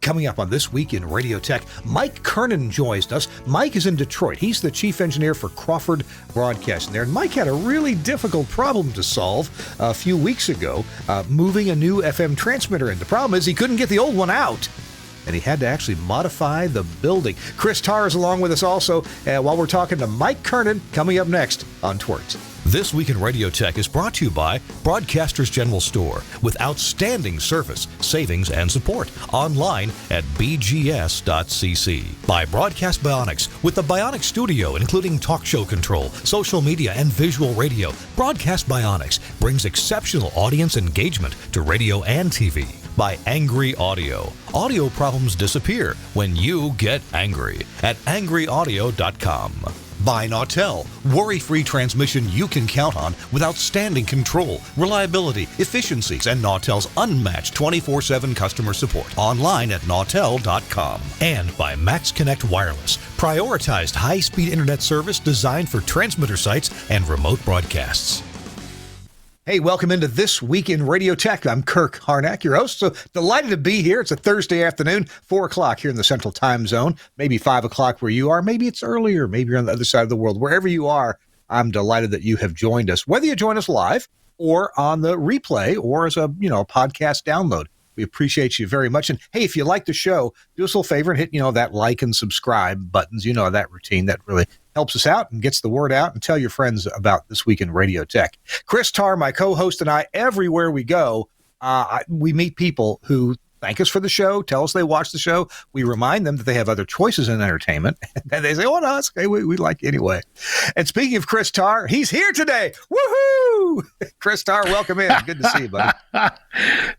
Coming up on This Week in Radio Tech, Mike Kernen joins us. Mike is in Detroit. He's the chief engineer for Crawford Broadcasting there. And Mike had a really difficult problem to solve a few weeks ago, moving a new FM transmitter in. The problem is he couldn't get the old one out, and he had to actually modify the building. Chris Tarr is along with us also while we're talking to Mike Kernen, coming up next on TWiRT. This Week in Radio Tech is brought to you by Broadcasters General Store, with outstanding service, savings, and support. Online at bgs.cc. By Broadcast Bionics, with the Bionics Studio, including talk show control, social media, and visual radio. Broadcast Bionics brings exceptional audience engagement to radio and TV. By Angry Audio. Audio problems disappear when you get angry at angryaudio.com. By Nautel, worry-free transmission you can count on with outstanding control, reliability, efficiencies, and Nautel's unmatched 24/7 customer support. Online at nautel.com. And by Max Connect Wireless, prioritized high-speed internet service designed for transmitter sites and remote broadcasts. Hey, welcome into This Week in Radio Tech. I'm Kirk Harnack, your host. So delighted to be here. It's a Thursday afternoon, 4 o'clock here in the Central Time Zone, maybe 5 o'clock where you are. Maybe it's earlier. Maybe you're on the other side of the world. Wherever you are, I'm delighted that you have joined us, whether you join us live or on the replay or as a podcast download. We appreciate you very much. And hey, if you like the show, do us a little favor and hit, that like and subscribe buttons. You know that routine. That really helps us out and gets the word out, and tell your friends about This Week in Radio Tech. Chris Tarr, my co-host, and I, everywhere we go, we meet people who thank us for the show, tell us they watch the show. We remind them that they have other choices in entertainment, and they say, oh, no, it's okay. We like it anyway. And speaking of Chris Tarr, he's here today. Woohoo! Chris Tarr, welcome in. Good to see you, buddy.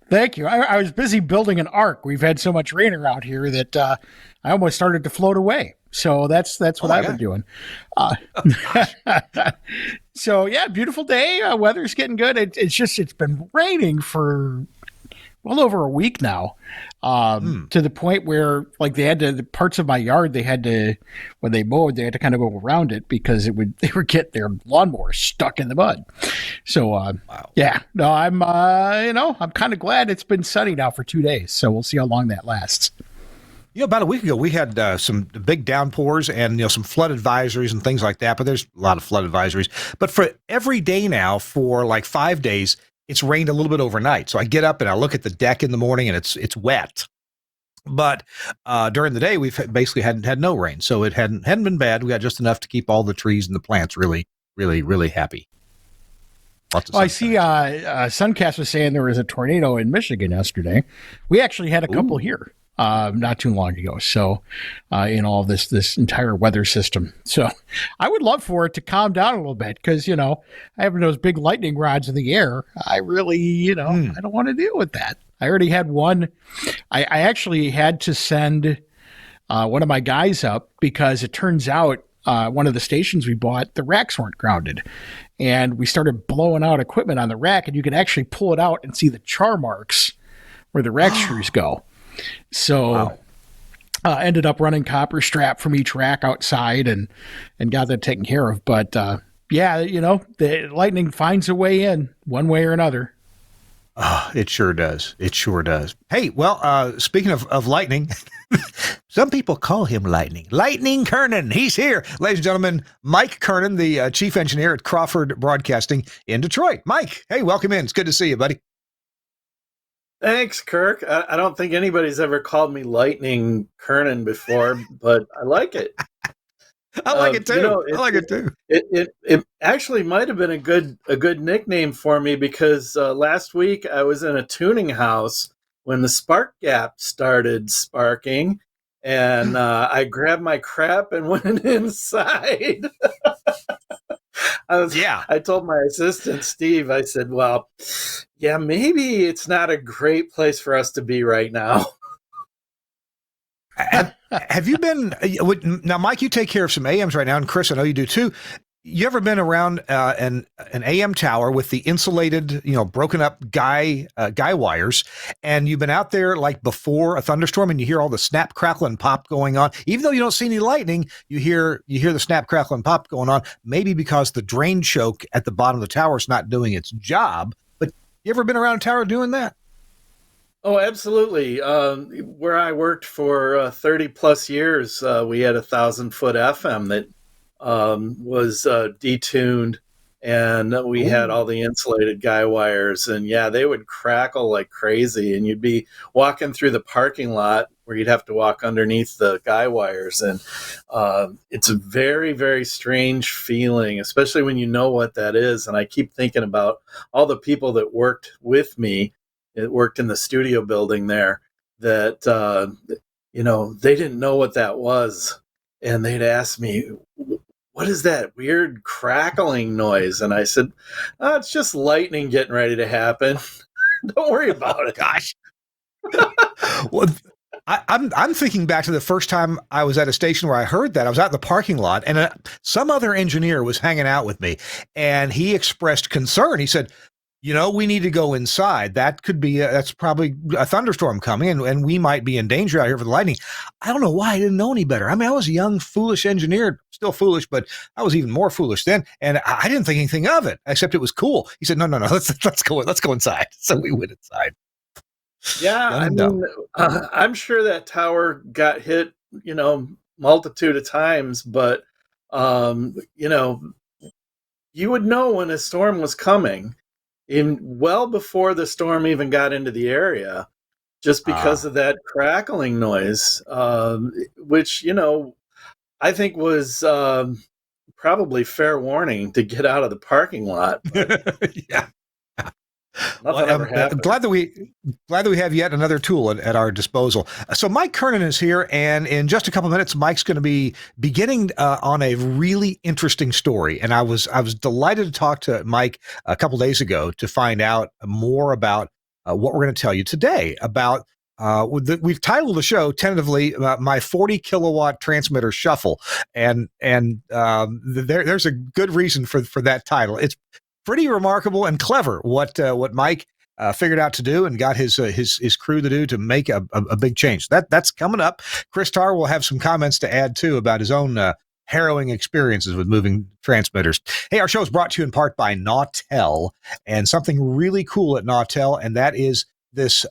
Thank you. I was busy building an ark. We've had so much rain around here that I almost started to float away. So that's what I've been doing. So yeah, beautiful day. Weather's getting good. It's been raining for well over a week now, to the point where the parts of my yard, when they mowed, they had to kind of go around it because they would get their lawnmower stuck in the mud. So, wow. Yeah, no, I'm kind of glad it's been sunny now for 2 days. So we'll see how long that lasts. About a week ago, we had some big downpours and some flood advisories and things like that. But there's a lot of flood advisories. But for every day now, for like 5 days, it's rained a little bit overnight. So I get up and I look at the deck in the morning, and it's wet. But during the day, we've basically had no rain, so it hadn't been bad. We got just enough to keep all the trees and the plants really, really, really happy. I see. Suncast was saying there was a tornado in Michigan yesterday. We actually had a couple here. Not too long ago. So, in all this entire weather system. So I would love for it to calm down a little bit because, having those big lightning rods in the air, I really, I don't want to deal with that. I already had one. I actually had to send one of my guys up because it turns out one of the stations we bought, the racks weren't grounded. And we started blowing out equipment on the rack, and you could actually pull it out and see the char marks where the rack screws go. So ended up running copper strap from each rack outside and got that taken care of. But the lightning finds a way in one way or another. Oh, it sure does. It sure does. Hey, well, speaking of lightning, some people call him Lightning. Lightning Kernen. He's here. Ladies and gentlemen, Mike Kernen, the chief engineer at Crawford Broadcasting in Detroit. Mike, hey, welcome in. It's good to see you, buddy. Thanks, Kirk. I don't think anybody's ever called me Lightning Kernen before, but I like it. I like it too. I like it too. It actually might have been a good nickname for me because last week I was in a tuning house when the spark gap started sparking, and I grabbed my crap and went inside. I told my assistant, Steve, I said, well, yeah, maybe it's not a great place for us to be right now. Have you been, now, Mike, you take care of some AMs right now, and Chris, I know you do too. You ever been around an AM tower with the insulated, broken up guy wires, and you've been out there like before a thunderstorm, and you hear all the snap, crackle, and pop going on? Even though you don't see any lightning, you hear the snap, crackle, and pop going on. Maybe because the drain choke at the bottom of the tower is not doing its job. But you ever been around a tower doing that? Oh, absolutely. Where I worked for 30 plus years, we had a 1,000-foot FM that was detuned, and we had all Ooh. the insulated guy wires. And yeah, they would crackle like crazy. And you'd be walking through the parking lot where you'd have to walk underneath the guy wires. And it's a very, very strange feeling, especially when you know what that is. And I keep thinking about all the people that worked with me. It worked in the studio building there that, they didn't know what that was. And they'd ask me, what is that weird crackling noise? And I said, it's just lightning getting ready to happen. Don't worry about it. Gosh. Well, I'm thinking back to the first time I was at a station where I heard that. I was out in the parking lot, and some other engineer was hanging out with me, and he expressed concern. He said, we need to go inside. That could be, that's probably a thunderstorm coming, and we might be in danger out here for the lightning. I don't know why I didn't know any better. I mean, I was a young, foolish engineer, still foolish, but I was even more foolish then. And I didn't think anything of it, except it was cool. He said, no, let's go inside. So we went inside. Yeah. I'm sure that tower got hit, multitude of times, but, you would know when a storm was coming. Well before the storm even got into the area, just because of that crackling noise, which, I think was probably fair warning to get out of the parking lot. Yeah. I'm glad that we have yet another tool at our disposal. So Mike Kernen is here, and in just a couple of minutes, Mike's going to be beginning on a really interesting story. And I was delighted to talk to Mike a couple days ago to find out more about what we're going to tell you today about. We've titled the show tentatively "My 40 Kilowatt Transmitter Shuffle," and there's a good reason for that title. It's pretty remarkable and clever what Mike figured out to do and got his crew to do to make a big change. That's coming up. Chris Tarr will have some comments to add too about his own harrowing experiences with moving transmitters. Hey, our show is brought to you in part by Nautel, and something really cool at Nautel, and that is this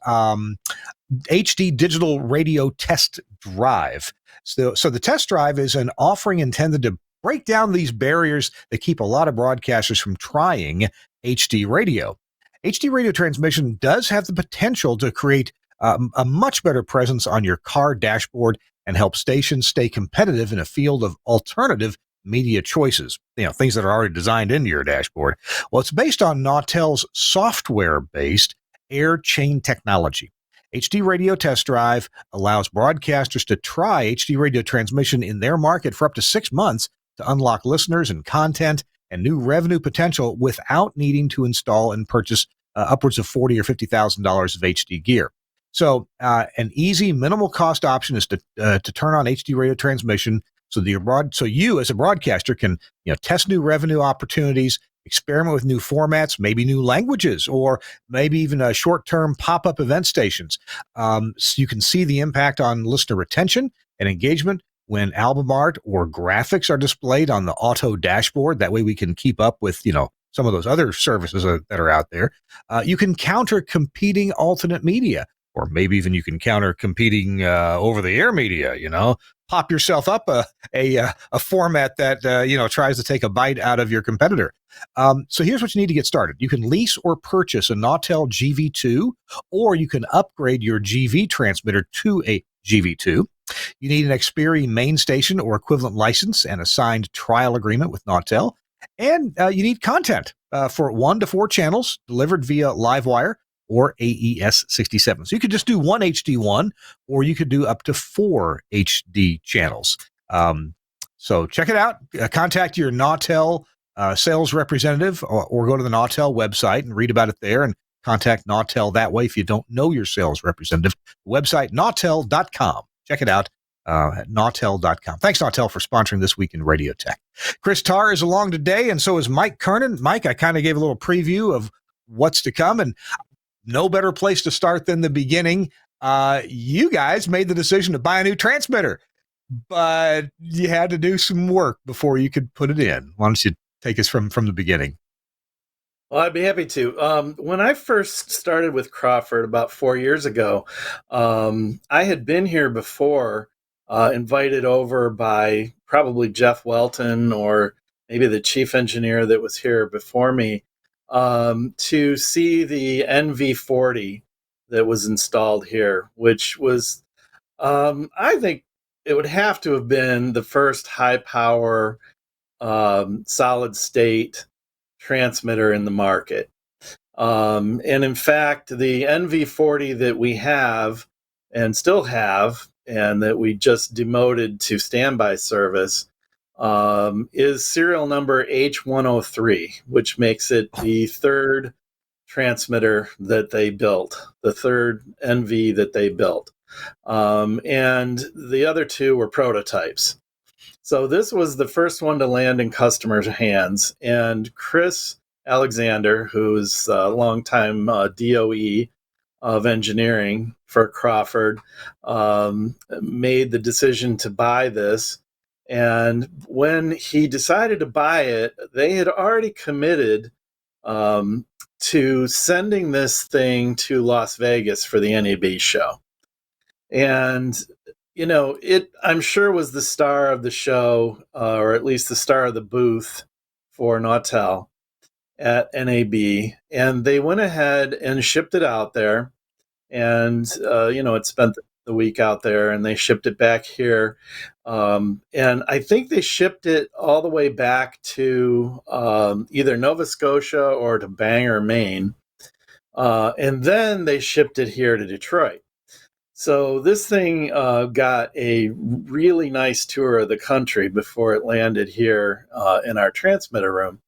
HD digital radio test drive. So the test drive is an offering intended to break down these barriers that keep a lot of broadcasters from trying HD radio. HD radio transmission does have the potential to create a much better presence on your car dashboard and help stations stay competitive in a field of alternative media choices, things that are already designed into your dashboard. Well, it's based on Nautel's software-based air chain technology. HD Radio Test Drive allows broadcasters to try HD radio transmission in their market for up to 6 months to unlock listeners and content and new revenue potential without needing to install and purchase upwards of $40,000 or $50,000 of HD gear. So an easy, minimal cost option is to turn on HD radio transmission so you as a broadcaster can test new revenue opportunities, experiment with new formats, maybe new languages, or maybe even short-term pop-up event stations. So you can see the impact on listener retention and engagement when album art or graphics are displayed on the auto dashboard. That way we can keep up with, some of those other services that are out there. You can counter competing alternate media, or maybe even you can counter competing over-the-air media, pop yourself up a format that, tries to take a bite out of your competitor. So here's what you need to get started. You can lease or purchase a Nautel GV2, or you can upgrade your GV transmitter to a GV2. You need an Xperi main station or equivalent license and a signed trial agreement with Nautel. And you need content for 1 to 4 channels delivered via Livewire or AES-67. So you could just do one HD1, or you could do up to 4 HD channels. So check it out. Contact your Nautel sales representative or go to the Nautel website and read about it there, and contact Nautel that way if you don't know your sales representative. Website, nautel.com. Check it out at nautel.com. Thanks, Nautel, for sponsoring This Week in Radio Tech. Chris Tarr is along today, and so is Mike Kernen. Mike, I kind of gave a little preview of what's to come, and no better place to start than the beginning. You guys made the decision to buy a new transmitter, but you had to do some work before you could put it in. Why don't you take us from the beginning? Well, I'd be happy to. When I first started with Crawford about 4 years ago, I had been here before, invited over by probably Jeff Welton or maybe the chief engineer that was here before me, to see the NV40 that was installed here, which was, I think it would have to have been the first high power solid state transmitter in the market. And in fact, the NV40 that we have and still have, and that we just demoted to standby service, is serial number H103, which makes it the third transmitter that they built, the third NV that they built. And the other two were prototypes. So this was the first one to land in customers' hands. And Chris Alexander, who's a longtime DOE of engineering for Crawford, made the decision to buy this. And when he decided to buy it, they had already committed to sending this thing to Las Vegas for the NAB show. And it, I'm sure, was the star of the show, or at least the star of the booth for Nautel at NAB. And they went ahead and shipped it out there. And, it spent the week out there, and they shipped it back here. And I think they shipped it all the way back to either Nova Scotia or to Bangor, Maine. And then they shipped it here to Detroit. So this thing got a really nice tour of the country before it landed here in our transmitter room.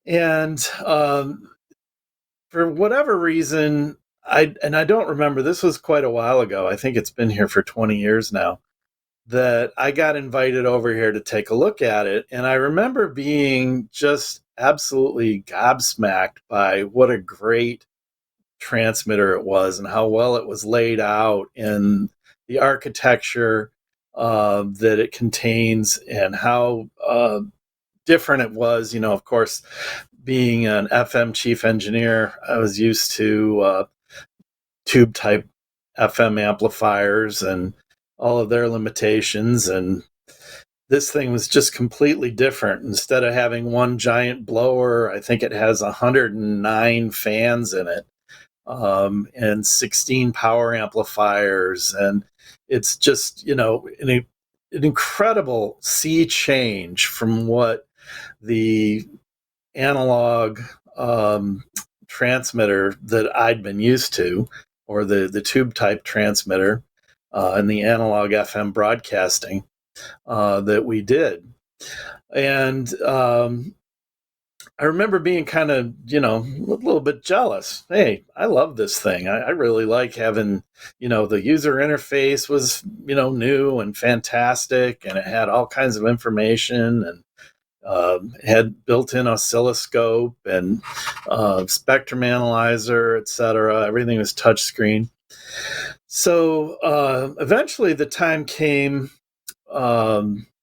And for whatever reason, I don't remember, this was quite a while ago, I think it's been here for 20 years now, that I got invited over here to take a look at it. And I remember being just absolutely gobsmacked by what a great transmitter it was and how well it was laid out and the architecture that it contains and how different it was. Of course, being an FM chief engineer, I was used to tube type FM amplifiers and all of their limitations, and this thing was just completely different. Instead of having one giant blower, I think it has 109 fans in it. And 16 power amplifiers. And it's just, an incredible sea change from what the analog transmitter that I'd been used to, or the tube type transmitter and the analog FM broadcasting that we did. And I remember being kind of, a little bit jealous. Hey, I love this thing. I really like having, the user interface was, new and fantastic, and it had all kinds of information, and it had built-in oscilloscope and spectrum analyzer, etc. Everything was touchscreen. So eventually the time came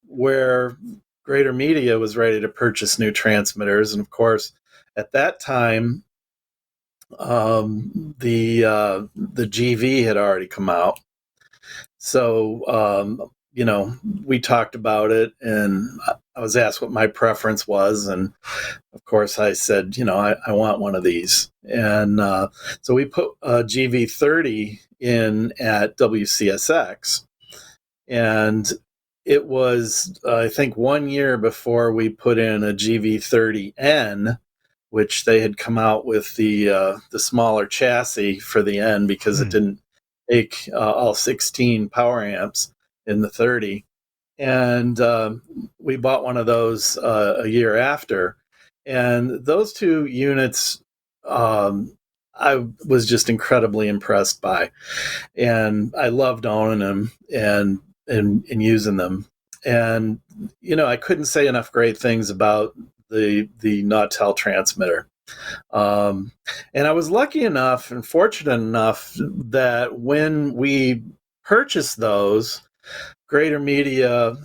where Greater Media was ready to purchase new transmitters, and of course, at that time, the GV had already come out. So we talked about it, and I was asked what my preference was, and of course, I said, I want one of these, and so we put a GV30 in at WCSX, and it was, I think, 1 year before we put in a GV30N, which they had come out with the smaller chassis for the N because it didn't take all 16 power amps in the 30. And we bought one of those a year after. And those two units I was just incredibly impressed by. And I loved owning them and using them. And, I couldn't say enough great things about the Nautel transmitter. And I was lucky enough and fortunate enough that when we purchased those, Greater Media,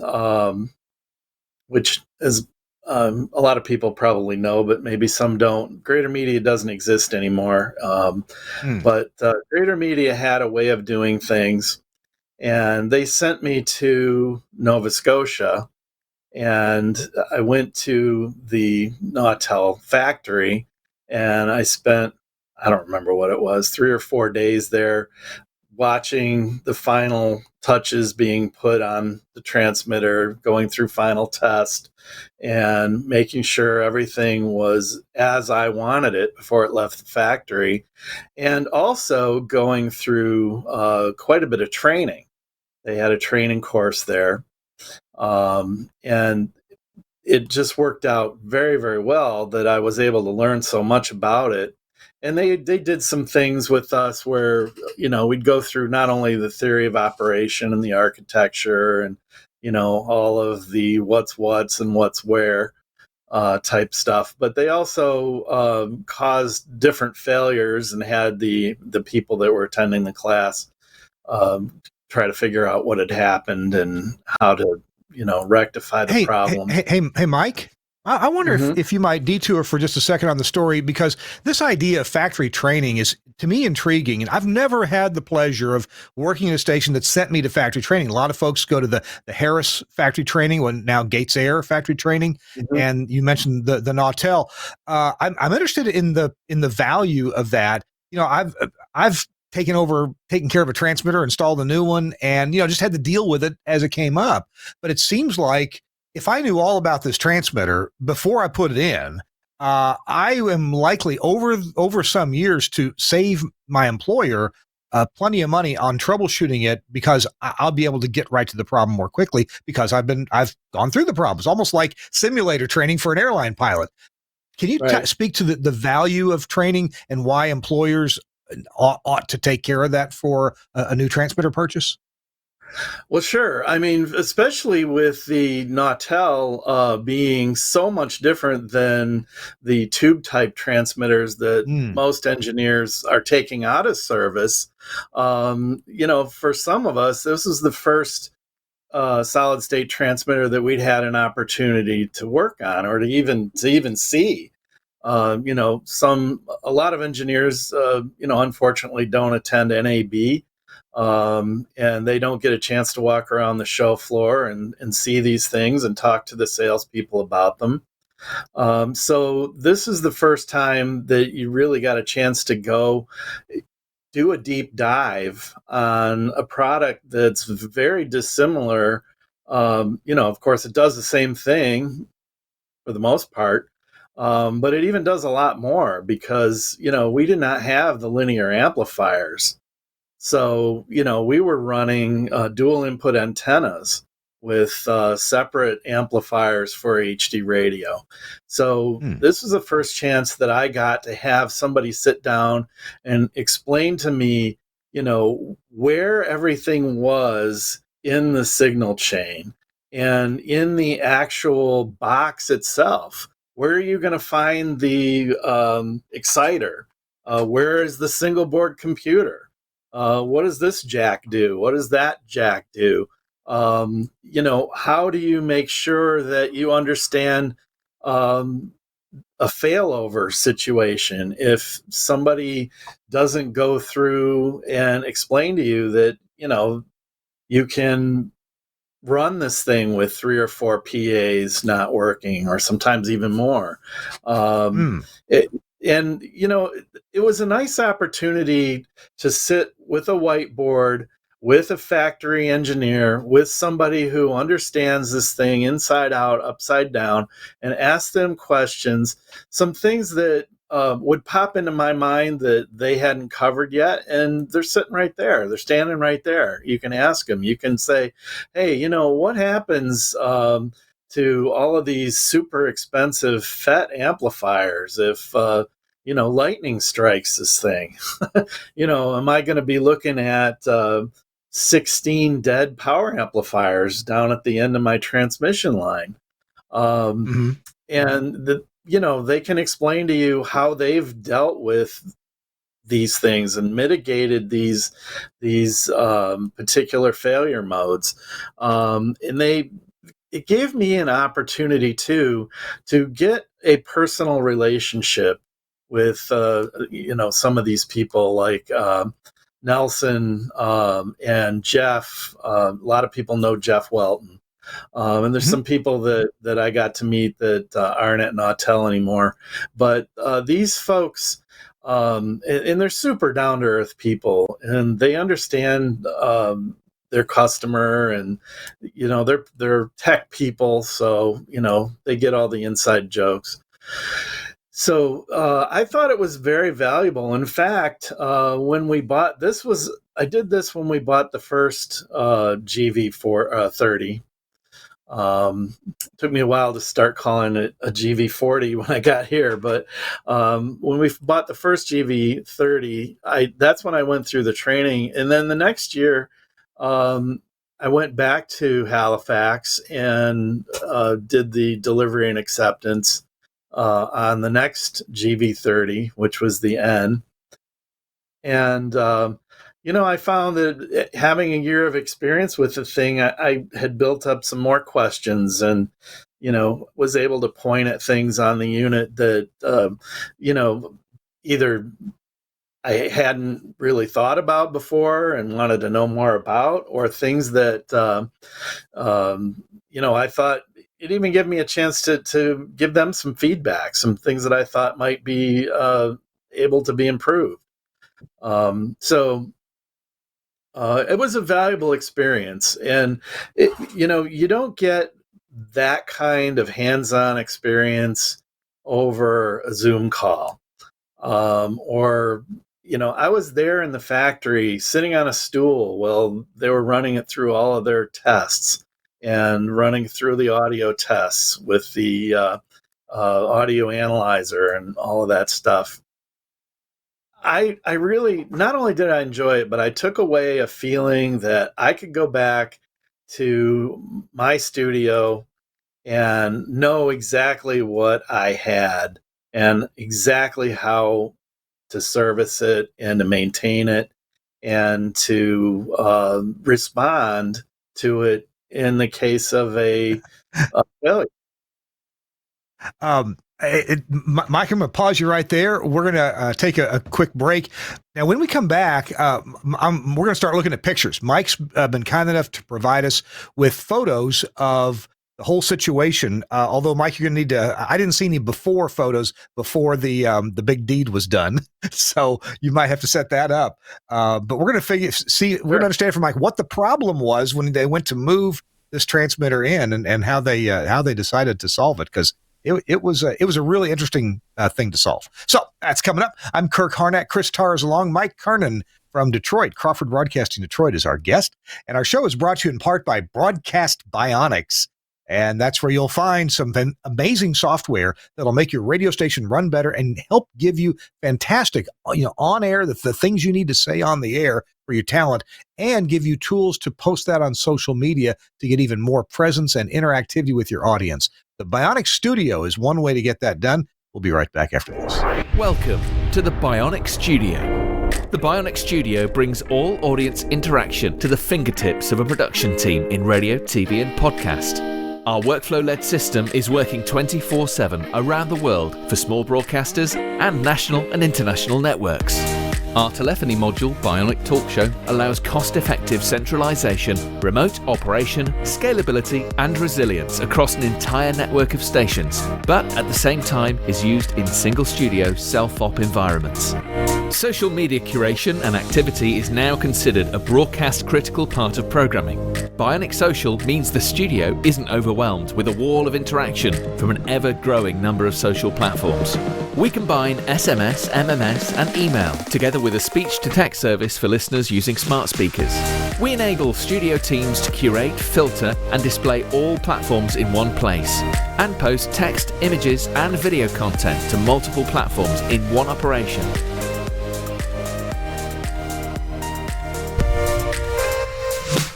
which is a lot of people probably know, but maybe some don't. Greater Media doesn't exist anymore. But Greater Media had a way of doing things, and they sent me to Nova Scotia, and I went to the Nautel factory, and I spent, I don't remember what it was, 3 or 4 days there, watching the final touches being put on the transmitter, going through final test, and making sure everything was as I wanted it before it left the factory, and also going through quite a bit of training. They had a training course there, and it just worked out very, very well that I was able to learn so much about it. And they did some things with us where, we'd go through not only the theory of operation and the architecture and, all of the what's and what's where type stuff, but they also caused different failures and had the people that were attending the class try to figure out what had happened and how to, rectify the problem. Hey, Mike. I wonder if you might detour for just a second on the story, because this idea of factory training is, to me, intriguing. And I've never had the pleasure of working in a station that sent me to factory training. A lot of folks go to the Harris factory training, or now Gates Air factory training. And you mentioned the Nautel. I'm interested in the value of that. I've taken care of a transmitter, installed a new one, and, just had to deal with it as it came up. But it seems like, if I knew all about this transmitter before I put it in, I am likely over some years to save my employer plenty of money on troubleshooting it, because I'll be able to get right to the problem more quickly because I've gone through the problems, almost like simulator training for an airline pilot. Can you speak to the value of training and why employers ought to take care of that for a new transmitter purchase? Well, sure. I mean, especially with the Nautel being so much different than the tube type transmitters that most engineers are taking out of service. For some of us, this is the first solid state transmitter that we'd had an opportunity to work on, or to even see. A lot of engineers, unfortunately don't attend NAB. And they don't get a chance to walk around the show floor and see these things and talk to the salespeople about them. So this is the first time that you really got a chance to go do a deep dive on a product that's very dissimilar. Of course, it does the same thing for the most part, but it even does a lot more, because, we did not have the linear amplifiers. So, we were running dual input antennas with separate amplifiers for HD radio. So this was the first chance that I got to have somebody sit down and explain to me, where everything was in the signal chain and in the actual box itself. Where are you going to find the exciter? Where is the single board computer? What does this jack do? What does that jack do? How do you make sure that you understand a failover situation if somebody doesn't go through and explain to you that, you can run this thing with 3 or 4 PAs not working, or sometimes even more. It was a nice opportunity to sit with a whiteboard, with a factory engineer, with somebody who understands this thing inside out, upside down, and ask them questions, some things that would pop into my mind that they hadn't covered yet. And they're sitting right there. They're standing right there. You can ask them. You can say, hey, what happens to all of these super expensive FET amplifiers if lightning strikes this thing? Am I going to be looking at 16 dead power amplifiers down at the end of my transmission line? And they can explain to you how they've dealt with these things and mitigated these particular failure modes. And they it gave me an opportunity to get a personal relationship with some of these people like Nelson and Jeff. A lot of people know Jeff Welton. And there's some people that I got to meet that aren't at Nautel anymore. But these folks, and they're super down-to-earth people, and they understand their customer, and they're tech people, so they get all the inside jokes. So I thought it was very valuable. In fact, when we bought I did this when we bought the first GV40. Took me a while to start calling it a GV40 when I got here, but when we bought the first GV30, that's when I went through the training. And then the next year, I went back to Halifax and did the delivery and acceptance on the next GV30, which was the N. And I found that having a year of experience with the thing, I had built up some more questions, and was able to point at things on the unit that either I hadn't really thought about before and wanted to know more about, or things that I thought it even gave me a chance to give them some feedback, some things that I thought might be able to be improved. So it was a valuable experience, and you don't get that kind of hands-on experience over a Zoom call, or I was there in the factory sitting on a stool while they were running it through all of their tests and running through the audio tests with the audio analyzer and all of that stuff. I really, not only did I enjoy it, but I took away a feeling that I could go back to my studio and know exactly what I had and exactly how to service it and to maintain it and to respond to it in the case of a failure. Mike, I'm going to pause you right there. We're going to take a quick break. Now, when we come back, we're going to start looking at pictures. Mike's been kind enough to provide us with photos of the whole situation. Although, Mike, you're going to need to. I didn't see any before photos before the big deed was done, so you might have to set that up. But we're going to we're going to understand from Mike what the problem was when they went to move this transmitter in, and how they decided to solve it, because it was a really interesting thing to solve. So that's coming up. I'm Kirk Harnack. Chris Tarr is along. Mike Kernen from Detroit. Crawford Broadcasting Detroit is our guest. And our show is brought to you in part by Broadcast Bionics. And that's where you'll find some amazing software that'll make your radio station run better and help give you fantastic, on air, the things you need to say on the air for your talent, and give you tools to post that on social media to get even more presence and interactivity with your audience. The Bionic Studio is one way to get that done. We'll be right back after this. Welcome to the Bionic Studio. The Bionic Studio brings all audience interaction to the fingertips of a production team in radio, TV, and podcast. Our workflow-led system is working 24/7 around the world for small broadcasters and national and international networks. Our telephony module, Bionic Talk Show, allows cost-effective centralization, remote operation, scalability, and resilience across an entire network of stations, but at the same time is used in single-studio self-op environments. Social media curation and activity is now considered a broadcast-critical part of programming. Bionic Social means the studio isn't overwhelmed with a wall of interaction from an ever-growing number of social platforms. We combine SMS, MMS, and email together with a speech-to-text service for listeners using smart speakers. We enable studio teams to curate, filter, and display all platforms in one place, and post text, images, and video content to multiple platforms in one operation.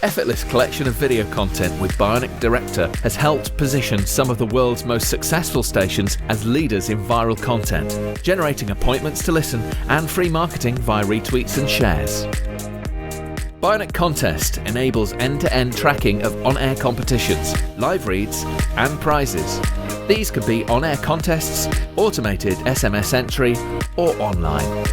Effortless collection of video content with Bionic Director has helped position some of the world's most successful stations as leaders in viral content, generating appointments to listen and free marketing via retweets and shares. Bionic Contest enables end-to-end tracking of on-air competitions, live reads, and prizes. These could be on-air contests, automated SMS entry, or online.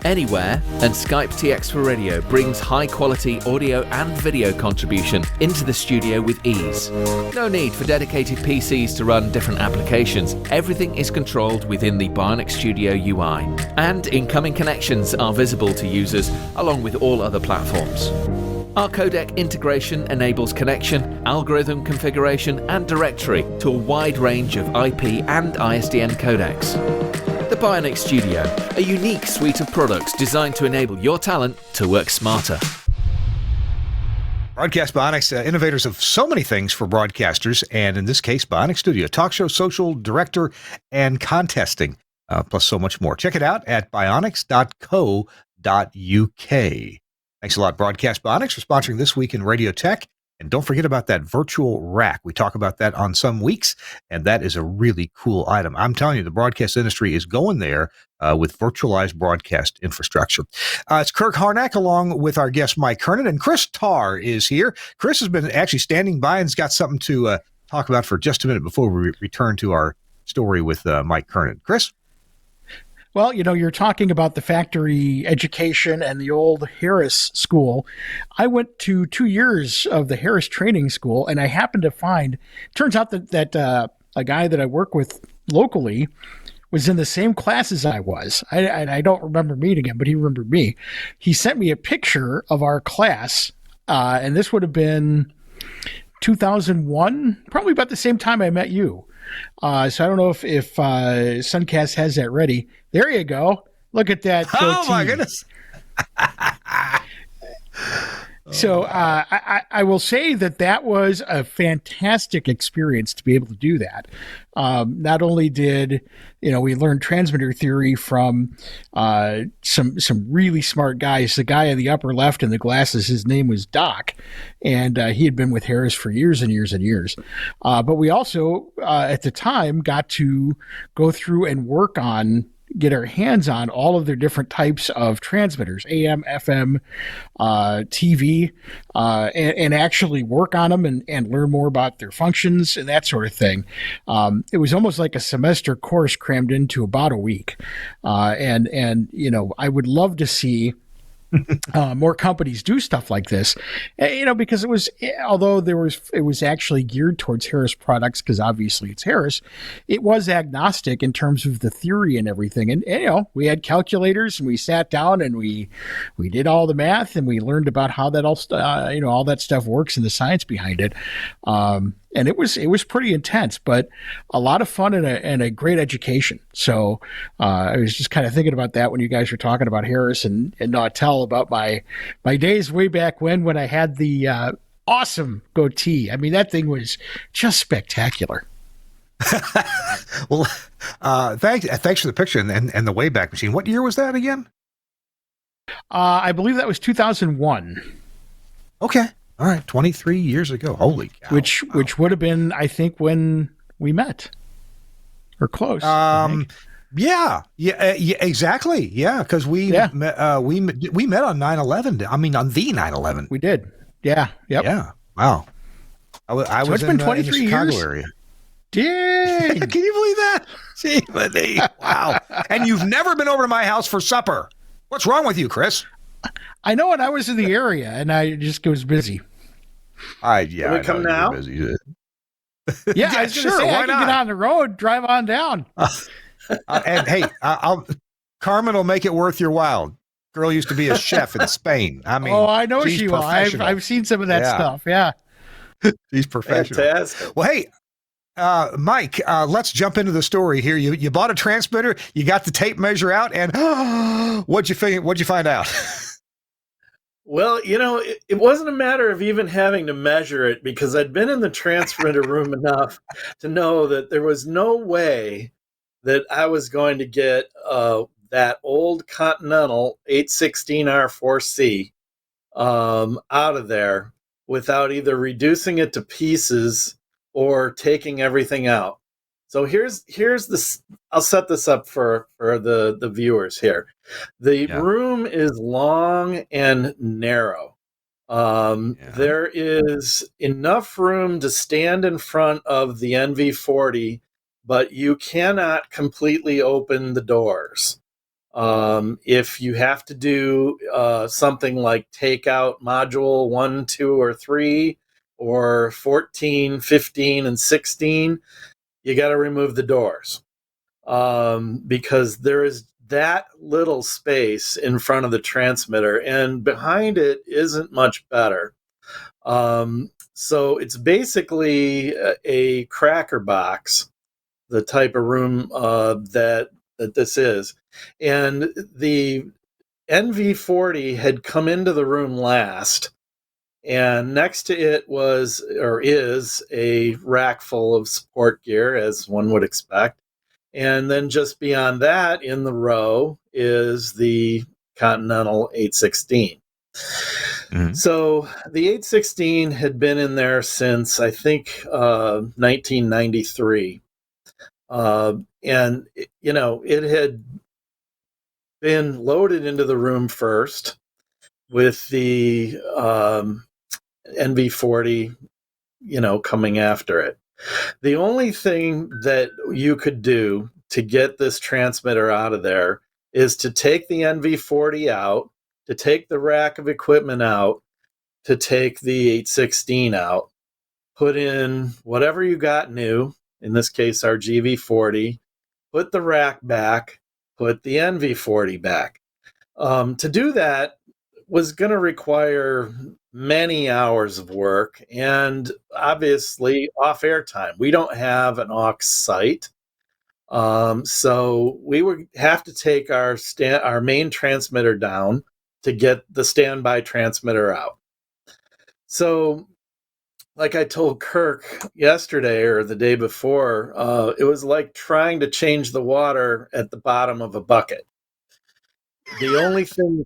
Anywhere, and Skype TX for Radio brings high-quality audio and video contribution into the studio with ease. No need for dedicated PCs to run different applications. Everything is controlled within the Bionic Studio UI, and incoming connections are visible to users along with all other platforms. Our codec integration enables connection, algorithm configuration, and directory to a wide range of IP and ISDN codecs. The Bionic Studio, a unique suite of products designed to enable your talent to work smarter. Broadcast Bionics, innovators of so many things for broadcasters, and in this case, Bionic Studio, talk show, social, director, and contesting, plus so much more. Check it out at bionics.co.uk. Thanks a lot, Broadcast Bionics, for sponsoring This Week in Radio Tech. And don't forget about that virtual rack. We talk about that on some weeks, and that is a really cool item. I'm telling you, the broadcast industry is going there with virtualized broadcast infrastructure. It's Kirk Harnack along with our guest Mike Kernen, and Chris Tarr is here. Chris has been actually standing by and's got something to talk about for just a minute before we return to our story with Mike Kernen. Chris? Well, you're talking about the factory education and the old Harris school. I went to 2 years of the Harris training school, and I happened to find, turns out that a guy that I work with locally was in the same class as I was. I don't remember meeting him, but he remembered me. He sent me a picture of our class, and this would have been 2001, probably about the same time I met you. So I don't know if Suncast has that ready. There you go. Look at that. Oh, my goodness. So I will say that was a fantastic experience to be able to do that. Not only did we learn transmitter theory from some really smart guys. The guy in the upper left in the glasses, his name was Doc, and he had been with Harris for years and years and years. But we also at the time got to go through and get our hands on all of their different types of transmitters, AM, FM, TV, and actually work on them and learn more about their functions and that sort of thing. It was almost like a semester course crammed into about a week. And I would love to see more companies do stuff like this, because it was actually geared towards Harris products, because obviously it's Harris. It was agnostic in terms of the theory and everything. And we had calculators, and we sat down and we did all the math, and we learned about how that all that stuff works and the science behind it. And it was pretty intense, but a lot of fun and a great education. So I was just kind of thinking about that when you guys were talking about Harris and Nautel, about my days way back when I had the awesome goatee. I mean, that thing was just spectacular. Well, thanks for the picture and the Wayback Machine. What year was that again? I believe that was 2001. Okay. All right, 23 years ago. Holy cow. Which would have been, I think, when we met. Or close. Yeah, exactly. Yeah, because we met on 9/11. I mean, on the 9/11. We did. Yeah. Yep. Yeah. Wow. I was it's been 23 in the Chicago years. area. Dang. Can you believe that? Gee, wow. And you've never been over to my house for supper. What's wrong with you, Chris? I know, and I was in the area, and I just was busy. Can we come now? Busy. Yeah, I was going to say, I can get on the road, drive on down. And hey, Carmen will make it worth your while. Girl used to be a chef in Spain. I mean, I know she will. I've seen some of that stuff. Yeah, she's professional. Fantastic. Well, hey, Mike, let's jump into the story here. You bought a transmitter, you got the tape measure out, and what'd you find out? Well, it wasn't a matter of even having to measure it, because I'd been in the transmitter room enough to know that there was no way that I was going to get that old Continental 816R4C out of there without either reducing it to pieces or taking everything out. So here's this. I'll set this up for the viewers here. The room is long and narrow. There is enough room to stand in front of the NV40, but you cannot completely open the doors. If you have to do something like take out module 1, 2, or 3, or 14, 15, and 16, you got to remove the doors because there is that little space in front of the transmitter, and behind it isn't much better. So it's basically a cracker box, the type of room that this is. And the NV40 had come into the room last, and next to it is a rack full of support gear, as one would expect. And then just beyond that in the row is the Continental 816. Mm-hmm. So the 816 had been in there since, I think, 1993. And, it had been loaded into the room first with the NV40, coming after it. The only thing that you could do to get this transmitter out of there is to take the NV40 out, to take the rack of equipment out, to take the 816 out, put in whatever you got new, in this case our GV40, put the rack back, put the NV40 back. To do that was going to require many hours of work and obviously off-air time. We don't have an aux site, so we would have to take our main transmitter down to get the standby transmitter out. So, like I told Kirk yesterday or the day before, it was like trying to change the water at the bottom of a bucket. The only thing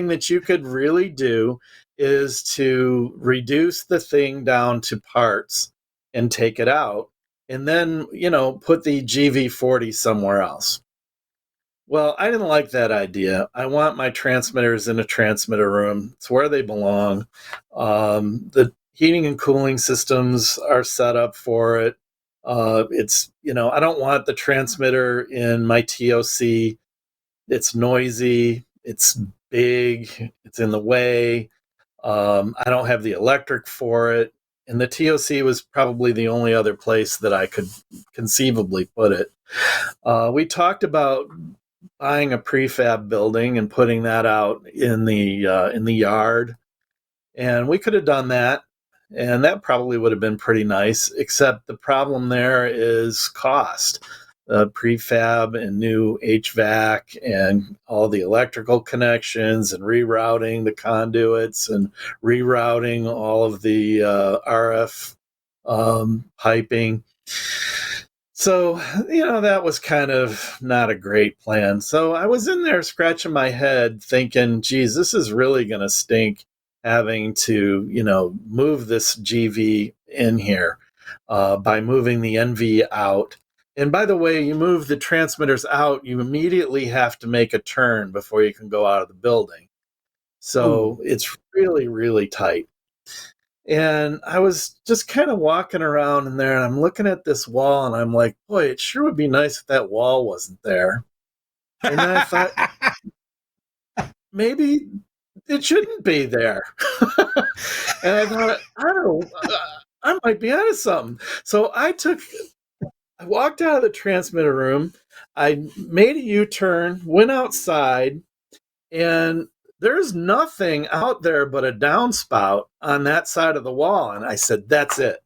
that you could really do is to reduce the thing down to parts and take it out, and then put the GV40 somewhere else. Well, I didn't like that idea. I want my transmitters in a transmitter room. It's where they belong. The heating and cooling systems are set up for it. It's I don't want the transmitter in my TOC. It's noisy, it's big, it's in the way. I don't have the electric for it. And the TOC was probably the only other place that I could conceivably put it. We talked about buying a prefab building and putting that out in the yard. And we could have done that. And that probably would have been pretty nice, except the problem there is cost. Prefab and new HVAC and all the electrical connections and rerouting the conduits and rerouting all of the RF piping. So, that was kind of not a great plan. So I was in there scratching my head thinking, geez, this is really going to stink having to, move this GV in here by moving the NV out. And by the way, you move the transmitters out, you immediately have to make a turn before you can go out of the building. So It's really, really tight. And I was just kind of walking around in there, and I'm looking at this wall, and I'm like, boy, it sure would be nice if that wall wasn't there. And then I thought, maybe it shouldn't be there. And I thought, I might be onto something. So I walked out of the transmitter room, I made a U-turn, went outside, and there's nothing out there but a downspout on that side of the wall. And I said, that's it.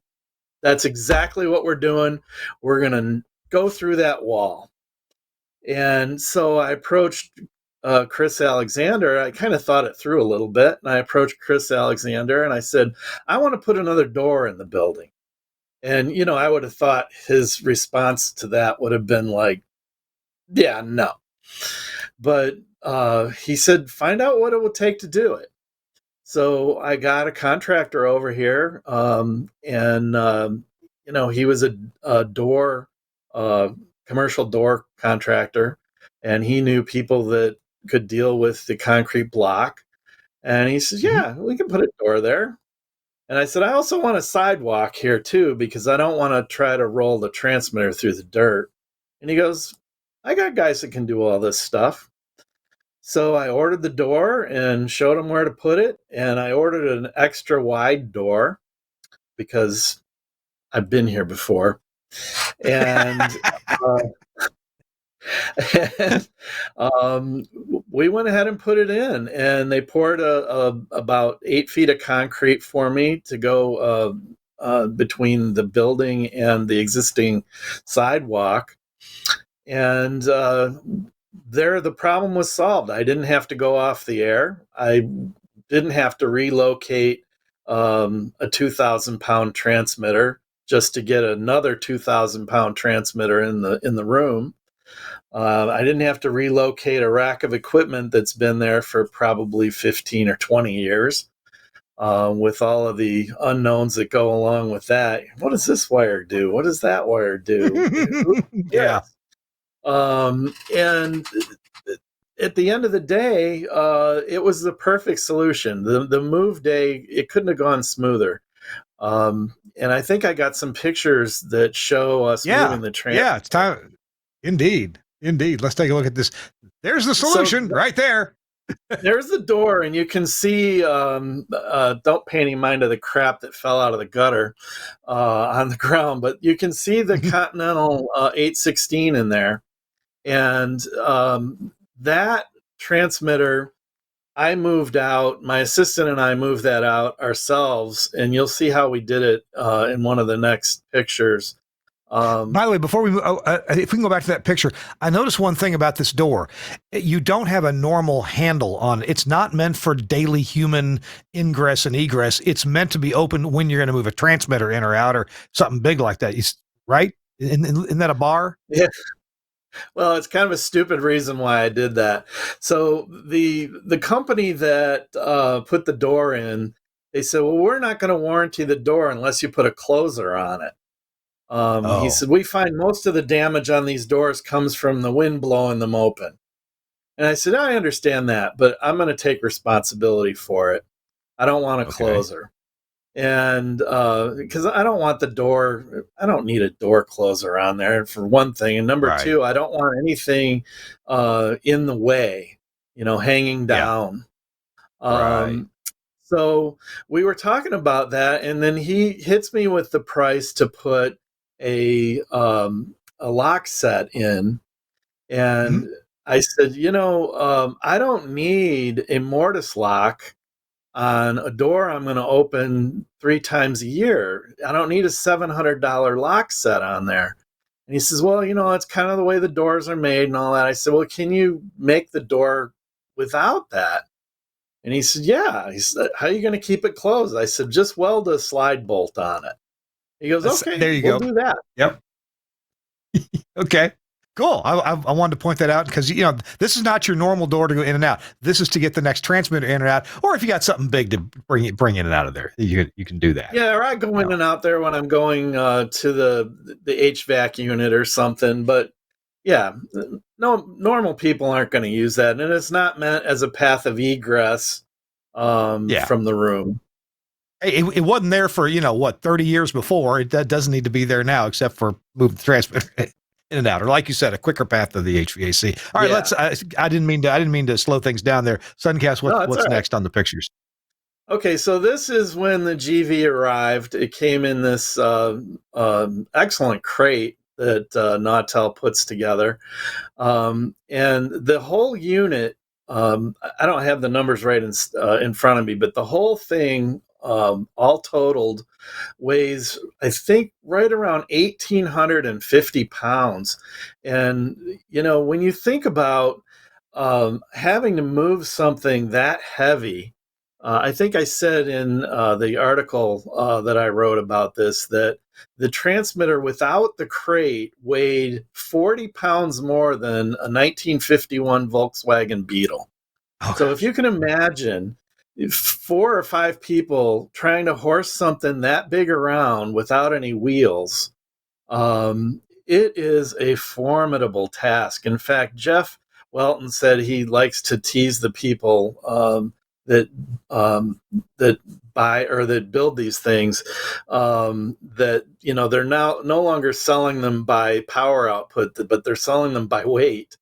That's exactly what we're doing. We're going to go through that wall. And so I approached Chris Alexander. I kind of thought it through a little bit, and I approached Chris Alexander, and I said, I want to put another door in the building. And, I would have thought his response to that would have been like, yeah, no. But he said, find out what it will take to do it. So I got a contractor over here, and he was a door, commercial door contractor, and he knew people that could deal with the concrete block. And he says, yeah, we can put a door there. And I said, I also want a sidewalk here too, because I don't want to try to roll the transmitter through the dirt. And he goes, I got guys that can do all this stuff. So I ordered the door and showed him where to put it. And I ordered an extra wide door because I've been here before. And, we went ahead and put it in, and they poured about 8 feet of concrete for me to go between the building and the existing sidewalk. And there, the problem was solved. I didn't have to go off the air. I didn't have to relocate a 2,000-pound transmitter just to get another 2,000-pound transmitter in the room. I didn't have to relocate a rack of equipment that's been there for probably 15 or 20 years, with all of the unknowns that go along with that. What does this wire do? What does that wire do? Yeah. And at the end of the day, it was the perfect solution. The move day, it couldn't have gone smoother. And I think I got some pictures that show us moving the train. Yeah, it's time. Indeed. Let's take a look at this. There's the solution right there. There's the door, and you can see, don't pay any mind to the crap that fell out of the gutter on the ground, but you can see the Continental 816 in there. And that transmitter, I moved out. My assistant and I moved that out ourselves, and you'll see how we did it in one of the next pictures. By the way, before we if we can go back to that picture, I noticed one thing about this door. You don't have a normal handle on it. It's not meant for daily human ingress and egress. It's meant to be open when you're going to move a transmitter in or out or something big like that. Right? Isn't that a bar? Yeah. Well, it's kind of a stupid reason why I did that. So the company that put the door in, they said, well, we're not going to warranty the door unless you put a closer on it. He said, we find most of the damage on these doors comes from the wind blowing them open. And I said, I understand that, but I'm going to take responsibility for it. I don't want a closer. And because I don't want the door, I don't need a door closer on there, for one thing. And number two, I don't want anything in the way, hanging down. So we were talking about that, and then he hits me with the price to put a lock set in. And I said, I don't need a mortise lock on a door I'm going to open 3 times a year. I don't need a $700 lock set on there. And he says, well, it's kind of the way the doors are made and all that. I said, well, can you make the door without that? And he said, yeah. He said, how are you going to keep it closed? I said, just weld a slide bolt on it. He goes, okay, there you we'll go. do that. Yep. Okay. Cool. I wanted to point that out because, this is not your normal door to go in and out. This is to get the next transmitter in and out. Or if you got something big to bring in and out of there, you can do that. Yeah, or I go in and out there when I'm going to the HVAC unit or something. But yeah, no, normal people aren't going to use that. And it's not meant as a path of egress from the room. It wasn't there for, 30 years before. That doesn't need to be there now, except for moving the transmitter in and out, or like you said, a quicker path to the HVAC. All right, let's. I didn't mean to slow things down there. Suncast, what's next on the pictures? Okay, so this is when the GV arrived. It came in this excellent crate that Nautel puts together, and the whole unit. I don't have the numbers right in front of me, but the whole thing, all totaled, weighs, I think, right around 1,850 pounds. And, when you think about having to move something that heavy, I think I said in the article that I wrote about this, that the transmitter without the crate weighed 40 pounds more than a 1951 Volkswagen Beetle. So if you can imagine 4 or 5 people trying to horse something that big around without any wheels, it is a formidable task. In fact, Jeff Welton said he likes to tease the people that buy or that build these things, that they're now no longer selling them by power output, but they're selling them by weight.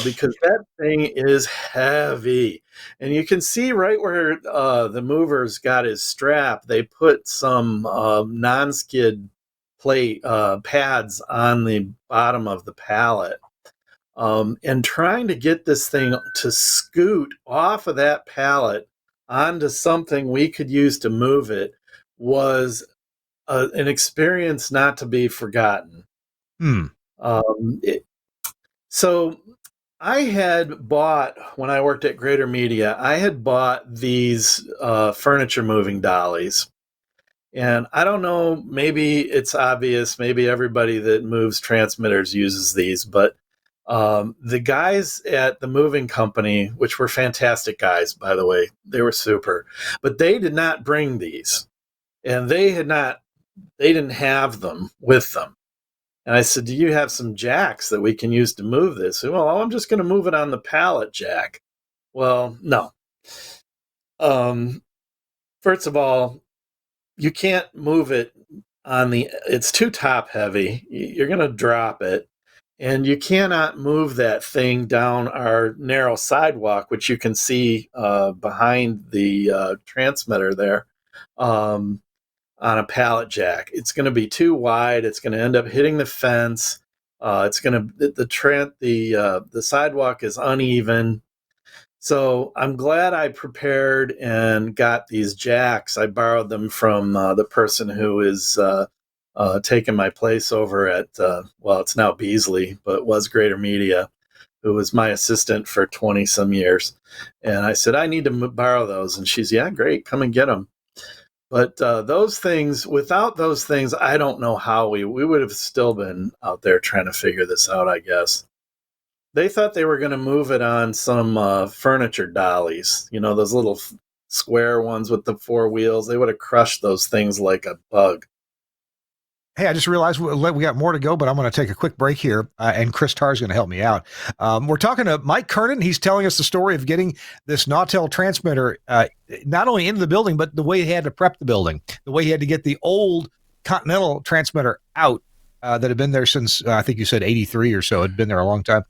Because that thing is heavy. And you can see right where the mover's got his strap, they put some non-skid plate pads on the bottom of the pallet. And trying to get this thing to scoot off of that pallet onto something we could use to move it was an experience not to be forgotten. So I had bought, when I worked at Greater Media, I had bought these furniture moving dollies. And I don't know, maybe it's obvious, maybe everybody that moves transmitters uses these, but the guys at the moving company, which were fantastic guys, by the way, they were super, but they did not bring these. And they didn't have them with them. And I said, do you have some jacks that we can use to move this? Well, I'm just going to move it on the pallet jack. Well, no. First of all, you can't move it it's too top heavy. You're going to drop it. And you cannot move that thing down our narrow sidewalk, which you can see behind the transmitter there. On a pallet jack. It's going to be too wide. It's going to end up hitting the fence. The sidewalk is uneven. So I'm glad I prepared and got these jacks. I borrowed them from the person who is taking my place over at, it's now Beasley, but was Greater Media, who was my assistant for 20 some years. And I said, I need to borrow those. And she's, yeah, great. Come and get them. But without those things, I don't know how we would have still been out there trying to figure this out, I guess. They thought they were going to move it on some furniture dollies, those little square ones with the 4 wheels. They would have crushed those things like a bug. Hey, I just realized we got more to go, but I'm going to take a quick break here, and Chris Tarr is going to help me out. We're talking to Mike Kernen. He's telling us the story of getting this Nautel transmitter not only into the building, but the way he had to prep the building, the way he had to get the old Continental transmitter out that had been there since, I think you said 83 or so. It had been there a long time.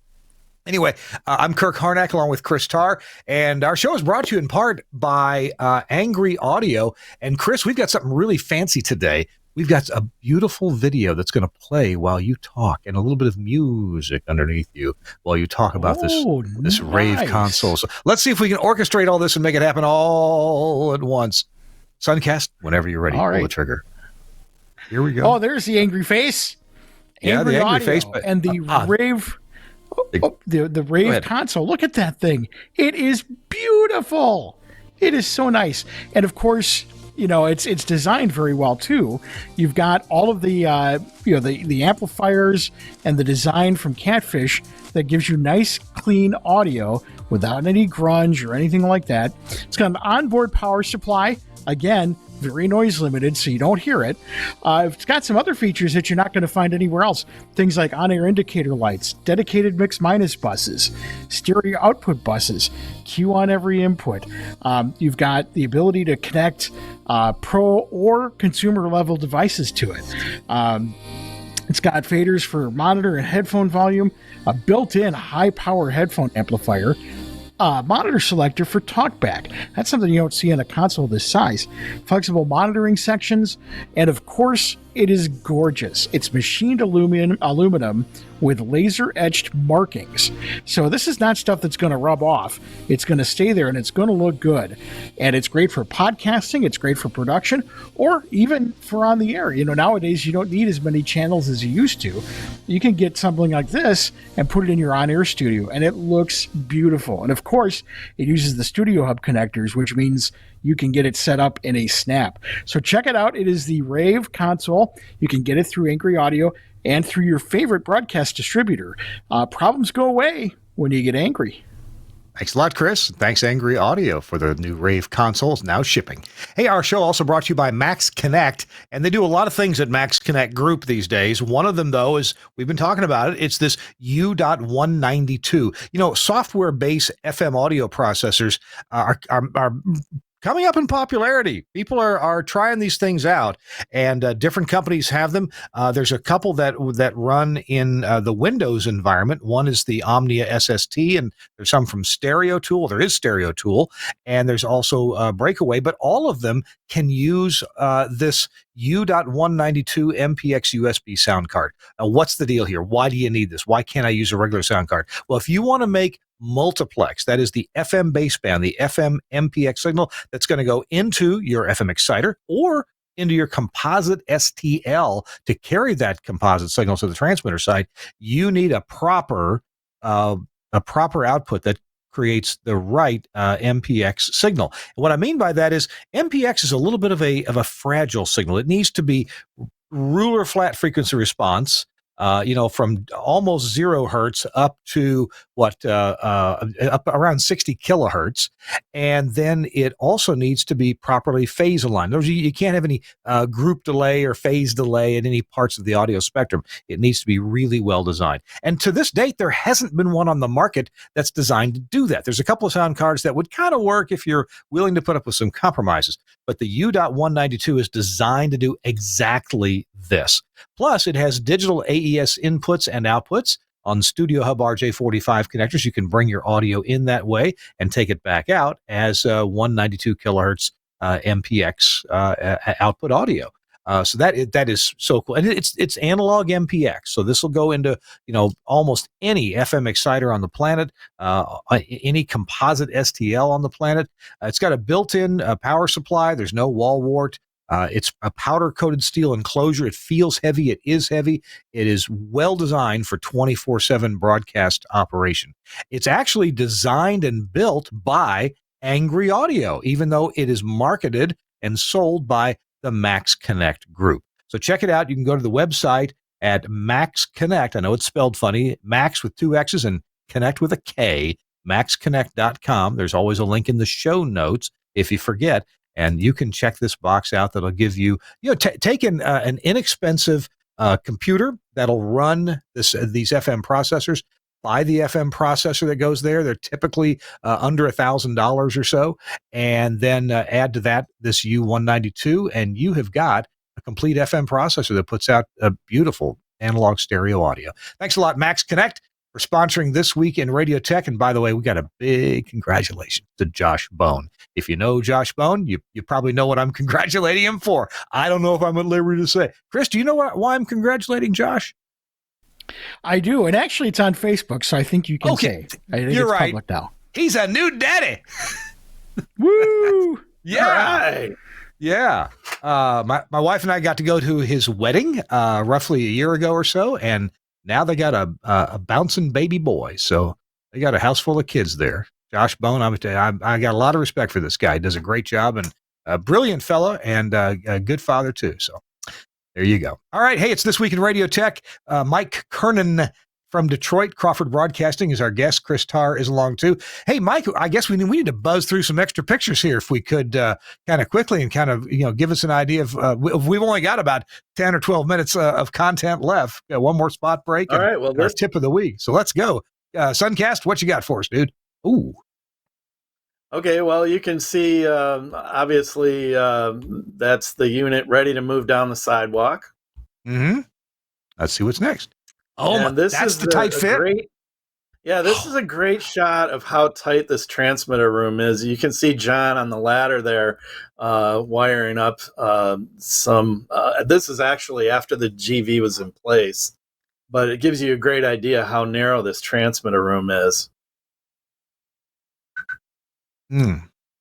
Anyway, I'm Kirk Harnack along with Chris Tarr, and our show is brought to you in part by Angry Audio. And Chris, we've got something really fancy today. We've got a beautiful video that's going to play while you talk and a little bit of music underneath you while you talk about this rave console. So let's see if we can orchestrate all this and make it happen all at once. Suncast, whenever you're ready, pull the trigger. Here we go. Oh, there's the angry face. The angry face. And the rave... the rave console. Look at that thing. It is beautiful. It is so nice. And of course, it's designed very well too. You've got all of the the amplifiers and the design from Catfish that gives you nice, clean audio without any grunge or anything like that. It's got an onboard power supply. Again, very noise limited, so you don't hear it. It's got some other features that you're not going to find anywhere else. Things like on-air indicator lights, dedicated mix-minus buses, stereo output buses, cue on every input. You've got the ability to connect pro or consumer-level devices to it. It's got faders for monitor and headphone volume, a built-in high-power headphone amplifier, monitor selector for TalkBack. That's something you don't see on a console this size. Flexible monitoring sections, and of course, it is gorgeous. It's machined aluminum with laser-etched markings. So this is not stuff that's going to rub off. It's going to stay there, and it's going to look good. And it's great for podcasting. It's great for production, or even for on the air. Nowadays, you don't need as many channels as you used to. You can get something like this and put it in your on-air studio, and it looks beautiful. And of course, it uses the Studio Hub connectors, which means you can get it set up in a snap. So check it out. It is the Rave console. You can get it through Angry Audio and through your favorite broadcast distributor. Problems go away when you get angry. Thanks a lot, Chris. Thanks, Angry Audio, for the new Rave consoles now shipping. Hey, our show also brought to you by Max Connect, and they do a lot of things at Max Connect Group these days. One of them, though, is we've been talking about it. It's this U.192. Software-based FM audio processors are coming up in popularity. People are trying these things out, and different companies have them. There's a couple that run in the Windows environment. One is the Omnia SST, and there's some from Stereo Tool. There is Stereo Tool, and there's also Breakaway, but all of them can use this U.192 MPX USB sound card. Now, what's the deal here? Why do you need this? Why can't I use a regular sound card? Well, if you want to make multiplex, that is the FM baseband, the FM MPX signal that's going to go into your FM exciter or into your composite STL to carry that composite signal to the transmitter side, you need a proper output that creates the right MPX signal. And what I mean by that is MPX is a little bit of a fragile signal. It needs to be ruler flat frequency response, from almost 0 hertz up to up around 60 kilohertz. And then it also needs to be properly phase aligned. You can't have any group delay or phase delay in any parts of the audio spectrum. It needs to be really well designed. And to this date, there hasn't been one on the market that's designed to do that. There's a couple of sound cards that would kind of work if you're willing to put up with some compromises. But the U.192 is designed to do exactly this. Plus, it has digital AES inputs and outputs. On Studio Hub RJ45 connectors, you can bring your audio in that way and take it back out as 192 kilohertz MPX output audio. So that is so cool, and it's analog MPX. So this will go into almost any FM exciter on the planet, any composite STL on the planet. It's got a built-in power supply. There's no wall wart. It's a powder-coated steel enclosure. It feels heavy. It is heavy. It is well designed for 24/7 broadcast operation. It's actually designed and built by Angry Audio, even though it is marketed and sold by the Max Connect Group. So check it out. You can go to the website at Max Connect. I know it's spelled funny. Max with 2 X's and Connect with a K. MaxConnect.com. There's always a link in the show notes if you forget. And you can check this box out. That'll give you, take an inexpensive computer that'll run these FM processors. Buy the FM processor that goes there. They're typically under $1,000 or so. And then add to that this U192, and you have got a complete FM processor that puts out a beautiful analog stereo audio. Thanks a lot, Max Connect, for sponsoring This Week in Radio Tech. And by the way, we got a big congratulations to Josh Bone. If you know Josh Bone, you probably know what I'm congratulating him for. I don't know if I'm at liberty to say. Chris, do you know why I'm congratulating Josh? I do, and actually it's on Facebook, so I think you can say. I think you're it's right. Public now. He's a new daddy. Woo! Yeah. Right. Yeah. My wife and I got to go to his wedding roughly a year ago or so, and now they got a bouncing baby boy. So they got a house full of kids there. Josh Bone, I got a lot of respect for this guy. He does a great job, and a brilliant fellow, and a good father too. So there you go. All right. Hey, it's This Week in Radio Tech. Mike Kernen from Detroit, Crawford Broadcasting, is our guest. Chris Tarr is along too. Hey, Mike, I guess we need to buzz through some extra pictures here if we could kind of quickly and kind of, give us an idea of, we've only got about 10 or 12 minutes of content left. Got one more spot break. All right. Well, our tip of the week. So let's go. Suncast, what you got for us, dude? Ooh. Okay, well, you can see, obviously, that's the unit ready to move down the sidewalk. Mm-hmm. Let's see what's next. Oh, and this that's is the tight fit? This is a great shot of how tight this transmitter room is. You can see John on the ladder there wiring up some. This is actually after the GV was in place, but it gives you a great idea how narrow this transmitter room is.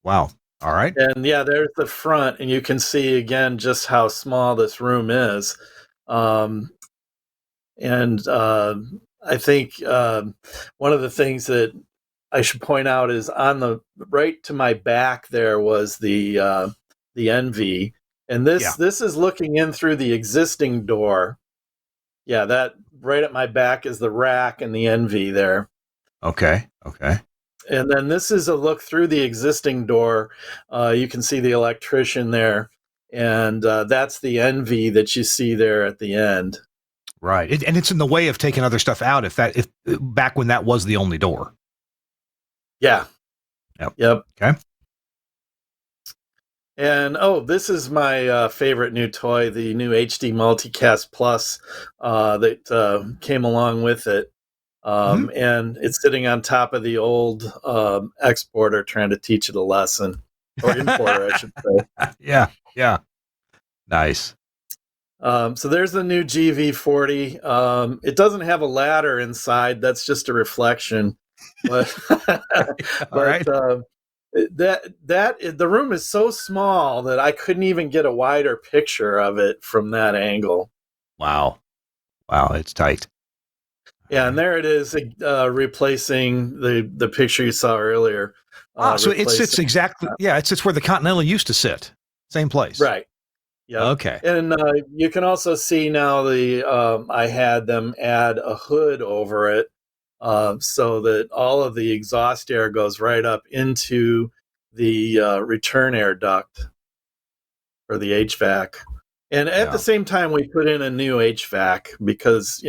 Wow. All right. And yeah, there's the front, and you can see again just how small this room is. I think one of the things that I should point out is on the right to my back there was the NV, and this is looking in through the existing door. Yeah, that right at my back is the rack and the NV there. Okay. And then this is a look through the existing door. You can see the electrician there, and that's the NV that you see there at the end. Right, and it's in the way of taking other stuff out. If back when that was the only door. Yeah. Yep. Okay. And this is my favorite new toy, the new HD Multicast Plus that came along with it. And it's sitting on top of the old exporter, trying to teach it a lesson, or importer, I should say. Yeah. Nice. So there's the new GV40. It doesn't have a ladder inside. That's just a reflection. But, right. The room is so small that I couldn't even get a wider picture of it from that angle. Wow, it's tight. Yeah, and there it is, replacing the picture you saw earlier. So it sits exactly. Yeah, it sits where the Continental used to sit. Same place. Right. Yeah. Okay. And you can also see now I had them add a hood over it, so that all of the exhaust air goes right up into the return air duct for the HVAC. And at the same time, we put in a new HVAC because,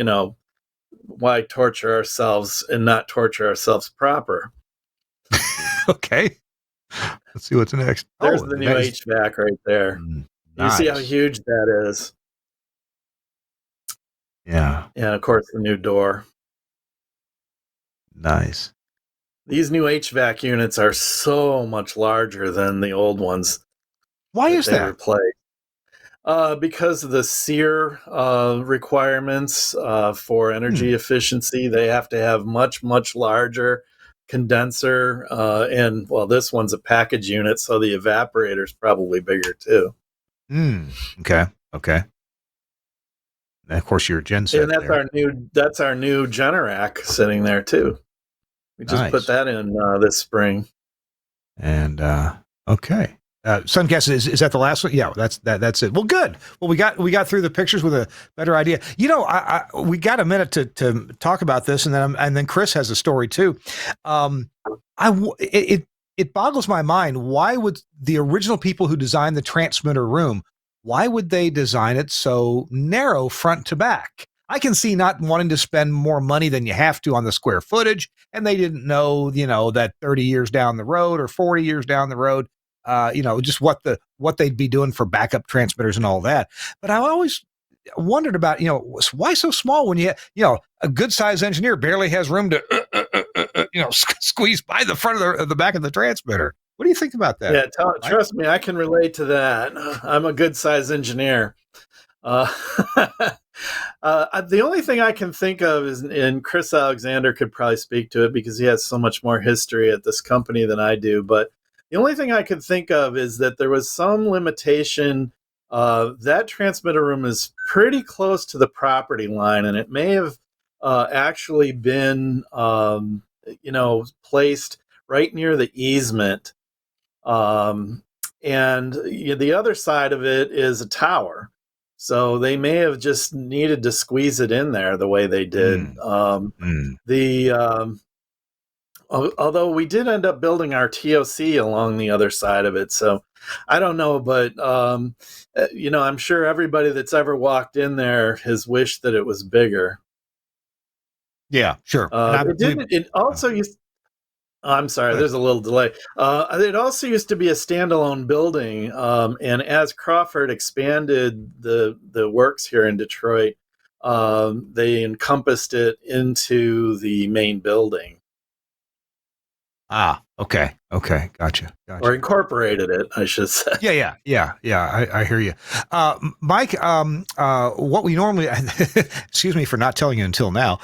why torture ourselves and not torture ourselves proper? Okay. Let's see what's next. There's the new HVAC right there. Nice. You see how huge that is? Yeah. And of course, the new door. Nice. These new HVAC units are so much larger than the old ones. Why is that? Because of the SEER requirements for energy efficiency. They have to have much, much larger condenser. And this one's a package unit, so the evaporator's probably bigger too. Okay. And of course, your gen set. And that's our new Generac sitting there too. We just put that in this spring. And okay. Suncast, is that the last one? Yeah, that's it. Well, good. Well, we got through the pictures with a better idea. We got a minute to talk about this, and then Chris has a story too. It boggles my mind. Why would the original people who designed the transmitter room, why would they design it so narrow front to back? I can see not wanting to spend more money than you have to on the square footage, and they didn't know, that 30 years down the road or 40 years down the road, just what they'd be doing for backup transmitters and all that. But I always wondered about, why so small when a good sized engineer barely has room to, squeeze by the front of the back of the transmitter. What do you think about that? Yeah, trust me, I can relate to that. I'm a good sized engineer. The only thing I can think of is, and Chris Alexander could probably speak to it because he has so much more history at this company than I do, but the only thing I could think of is that there was some limitation. That transmitter room is pretty close to the property line, and it may have actually been, placed right near the easement. And the other side of it is a tower. So they may have just needed to squeeze it in there the way they did. Although we did end up building our TOC along the other side of it. So I don't know, but, I'm sure everybody that's ever walked in there has wished that it was bigger. Yeah, sure. I'm sorry, there's a little delay. It also used to be a standalone building, and as Crawford expanded the works here in Detroit, they encompassed it into the main building. Okay. Gotcha. Or incorporated it, I should say. Yeah. I hear you. Mike, what we normally, excuse me for not telling you until now,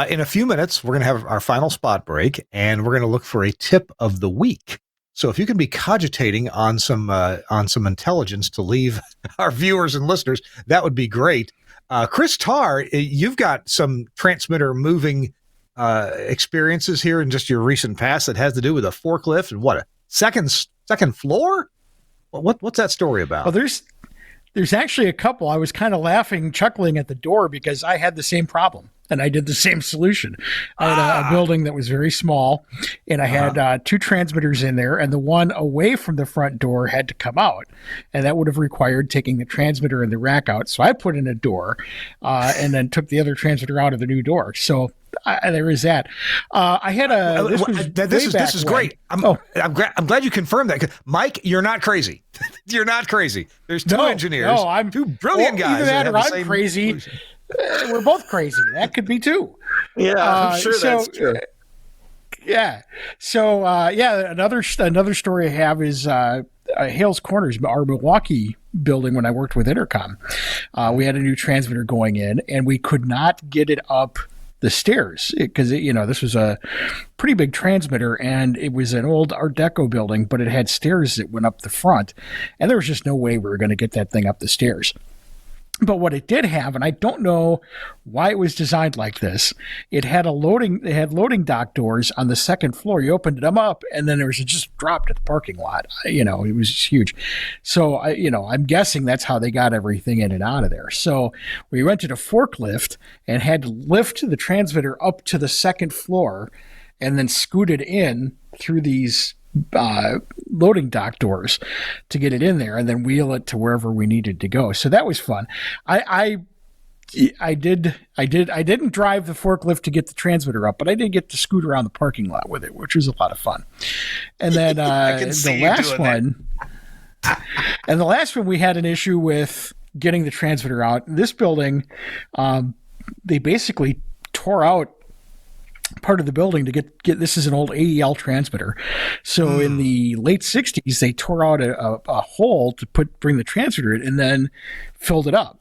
in a few minutes, we're going to have our final spot break, and we're going to look for a tip of the week. So if you can be cogitating on some intelligence to leave our viewers and listeners, that would be great. Chris Tarr, you've got some transmitter moving experiences here in just your recent past that has to do with a forklift and what, a second floor? What's that story about? Well, There's actually a couple. I was kind of laughing, chuckling at the door because I had the same problem and I did the same solution. I had a building that was very small and I had 2 transmitters in there, and the one away from the front door had to come out, and that would have required taking the transmitter and the rack out. So I put in a door and then took the other transmitter out of the new door. So there is that. I had a. This is great. I'm glad you confirmed that. Mike, you're not crazy. You're not crazy. There's 2 engineers. No, I'm 2 brilliant guys. Either that or I'm crazy. We're both crazy. That could be too. Yeah, I'm sure that's true. Yeah. So another story I have is Hales Corners, our Milwaukee building. When I worked with Intercom, we had a new transmitter going in, and we could not get it up the stairs because this was a pretty big transmitter, and it was an old Art Deco building, but it had stairs that went up the front, and there was just no way we were going to get that thing up the stairs. But what it did have, and I don't know why it was designed like this, it had loading dock doors on the second floor. You opened them up, and then it was just dropped at the parking lot. It was huge. So I'm guessing that's how they got everything in and out of there. So we rented a forklift and had to lift the transmitter up to the second floor, and then scoot it in through these loading dock doors to get it in there, and then wheel it to wherever we needed to go. So that was fun. I didn't drive the forklift to get the transmitter up, but I did get to scoot around the parking lot with it, which was a lot of fun. And then the last one we had an issue with getting the transmitter out. This building, they basically tore out part of the building to get this is an old AEL transmitter. So in the late 60s, they tore out a hole to bring the transmitter in and then filled it up.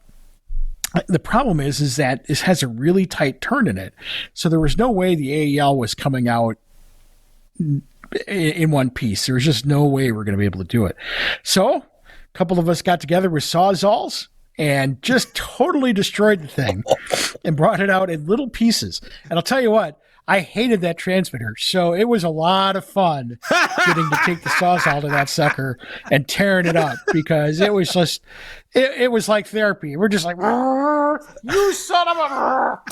The problem is that it has a really tight turn in it. So there was no way the AEL was coming out in one piece. There was just no way we're going to be able to do it. So a couple of us got together with Sawzalls and just totally destroyed the thing and brought it out in little pieces. And I'll tell you what, I hated that transmitter, so it was a lot of fun getting to take the Sawzall to that sucker and tearing it up, because it was just, it was like therapy. We're just like, you son of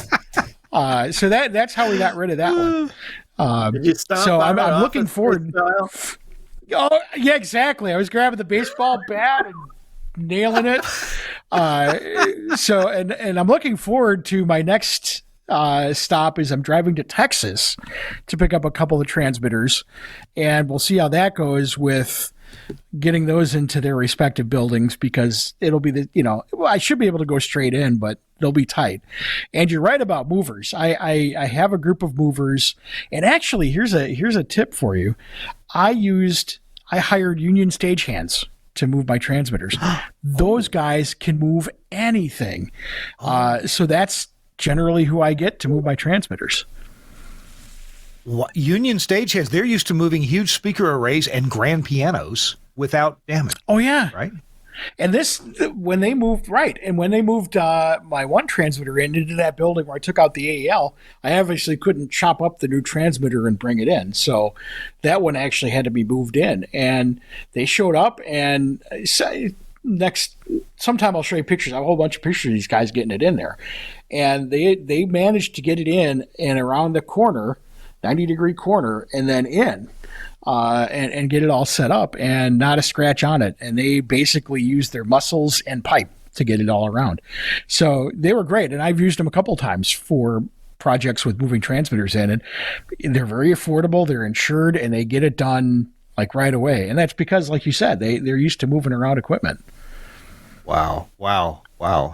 a... So that's how we got rid of that one. Did you stop so I'm looking forward. Oh, yeah, exactly. I was grabbing the baseball bat and nailing it. So I'm looking forward to my next stop is I'm driving to Texas to pick up a couple of transmitters, and we'll see how that goes with getting those into their respective buildings, because it'll be I should be able to go straight in, but they'll be tight. And you're right about movers. I have a group of movers, and actually here's a tip for you. I hired union stagehands to move my transmitters. Those guys can move anything. So that's generally who I get to move my transmitters. Union stagehands, they're used to moving huge speaker arrays and grand pianos without damage. Oh, yeah. Right? And when they moved my one transmitter into that building where I took out the AEL, I obviously couldn't chop up the new transmitter and bring it in. So that one actually had to be moved in. And they showed up, and sometime I'll show you pictures. I have a whole bunch of pictures of these guys getting it in there. And they managed to get it in and around the corner, 90-degree corner, and then in. And get it all set up and not a scratch on it. And they basically used their muscles and pipe to get it all around. So they were great. And I've used them a couple of times for projects with moving transmitters in. And they're very affordable. They're insured, and they get it done like right away. And that's because, like you said, they're used to moving around equipment. Wow.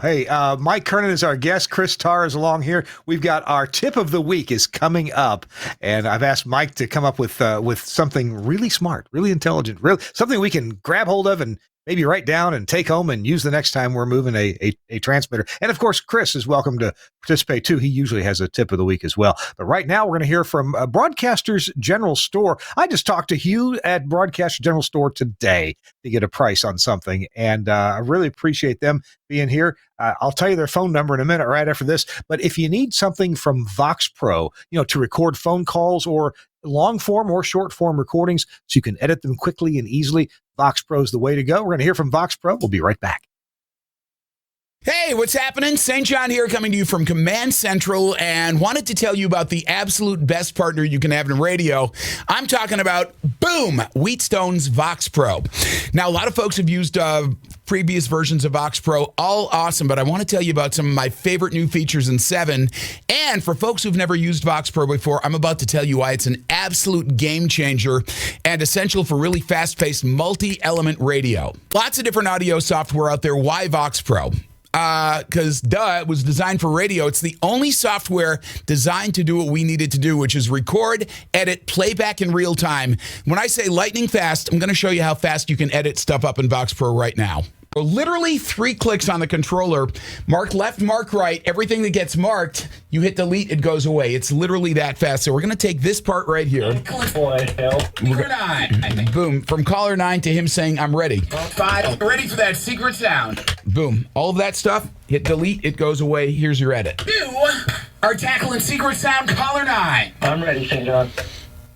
Hey, Mike Kernen is our guest. Chris Tarr is along here. We've got our tip of the week is coming up, and I've asked Mike to come up with something really smart, really intelligent, something we can grab hold of and maybe write down and take home and use the next time we're moving a transmitter. And of course, Chris is welcome to participate too. He usually has a tip of the week as well. But right now, we're going to hear from Broadcasters General Store. I just talked to Hugh at Broadcasters General Store today to get a price on something, and I really appreciate them being here. I'll tell you their phone number in a minute right after this. But if you need something from Vox Pro, to record phone calls or long form or short form recordings so you can edit them quickly and easily, Vox Pro is the way to go. We're going to hear from Vox Pro. We'll be right back. Hey, what's happening? St. John here, coming to you from Command Central, and wanted to tell you about the absolute best partner you can have in radio. I'm talking about, boom, Wheatstone's Vox Pro. Now, a lot of folks have used previous versions of Vox Pro, all awesome, but I want to tell you about some of my favorite new features in 7. And for folks who've never used Vox Pro before, I'm about to tell you why it's an absolute game changer and essential for really fast-paced multi-element radio. Lots of different audio software out there. Why Vox Pro? Because it was designed for radio. It's the only software designed to do what we needed to do, which is record, edit, playback in real time. When I say lightning fast, I'm going to show you how fast you can edit stuff up in Vox Pro right now. So literally 3 clicks on the controller, mark left, mark right, everything that gets marked, you hit delete, it goes away. It's literally that fast. So we're going to take this part right here. Boom, from caller 9 to him saying, I'm ready. 5, ready for that secret sound. Boom, all of that stuff, hit delete, it goes away. Here's your edit. You are tackling secret sound, caller 9. I'm ready, St. John.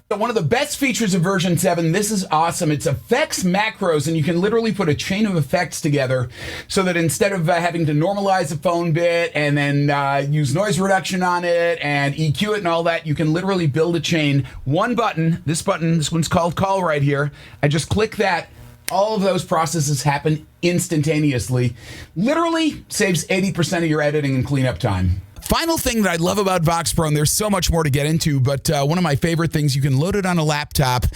So one of the best features of version 7, this is awesome. It's effects macros, and you can literally put a chain of effects together so that instead of having to normalize a phone bit and then use noise reduction on it and EQ it and all that, you can literally build a chain. One button, this one's called call right here. I just click that. All of those processes happen instantaneously. Literally saves 80% of your editing and cleanup time. Final thing that I love about Vox Pro, and there's so much more to get into, but one of my favorite things, you can load it on a laptop.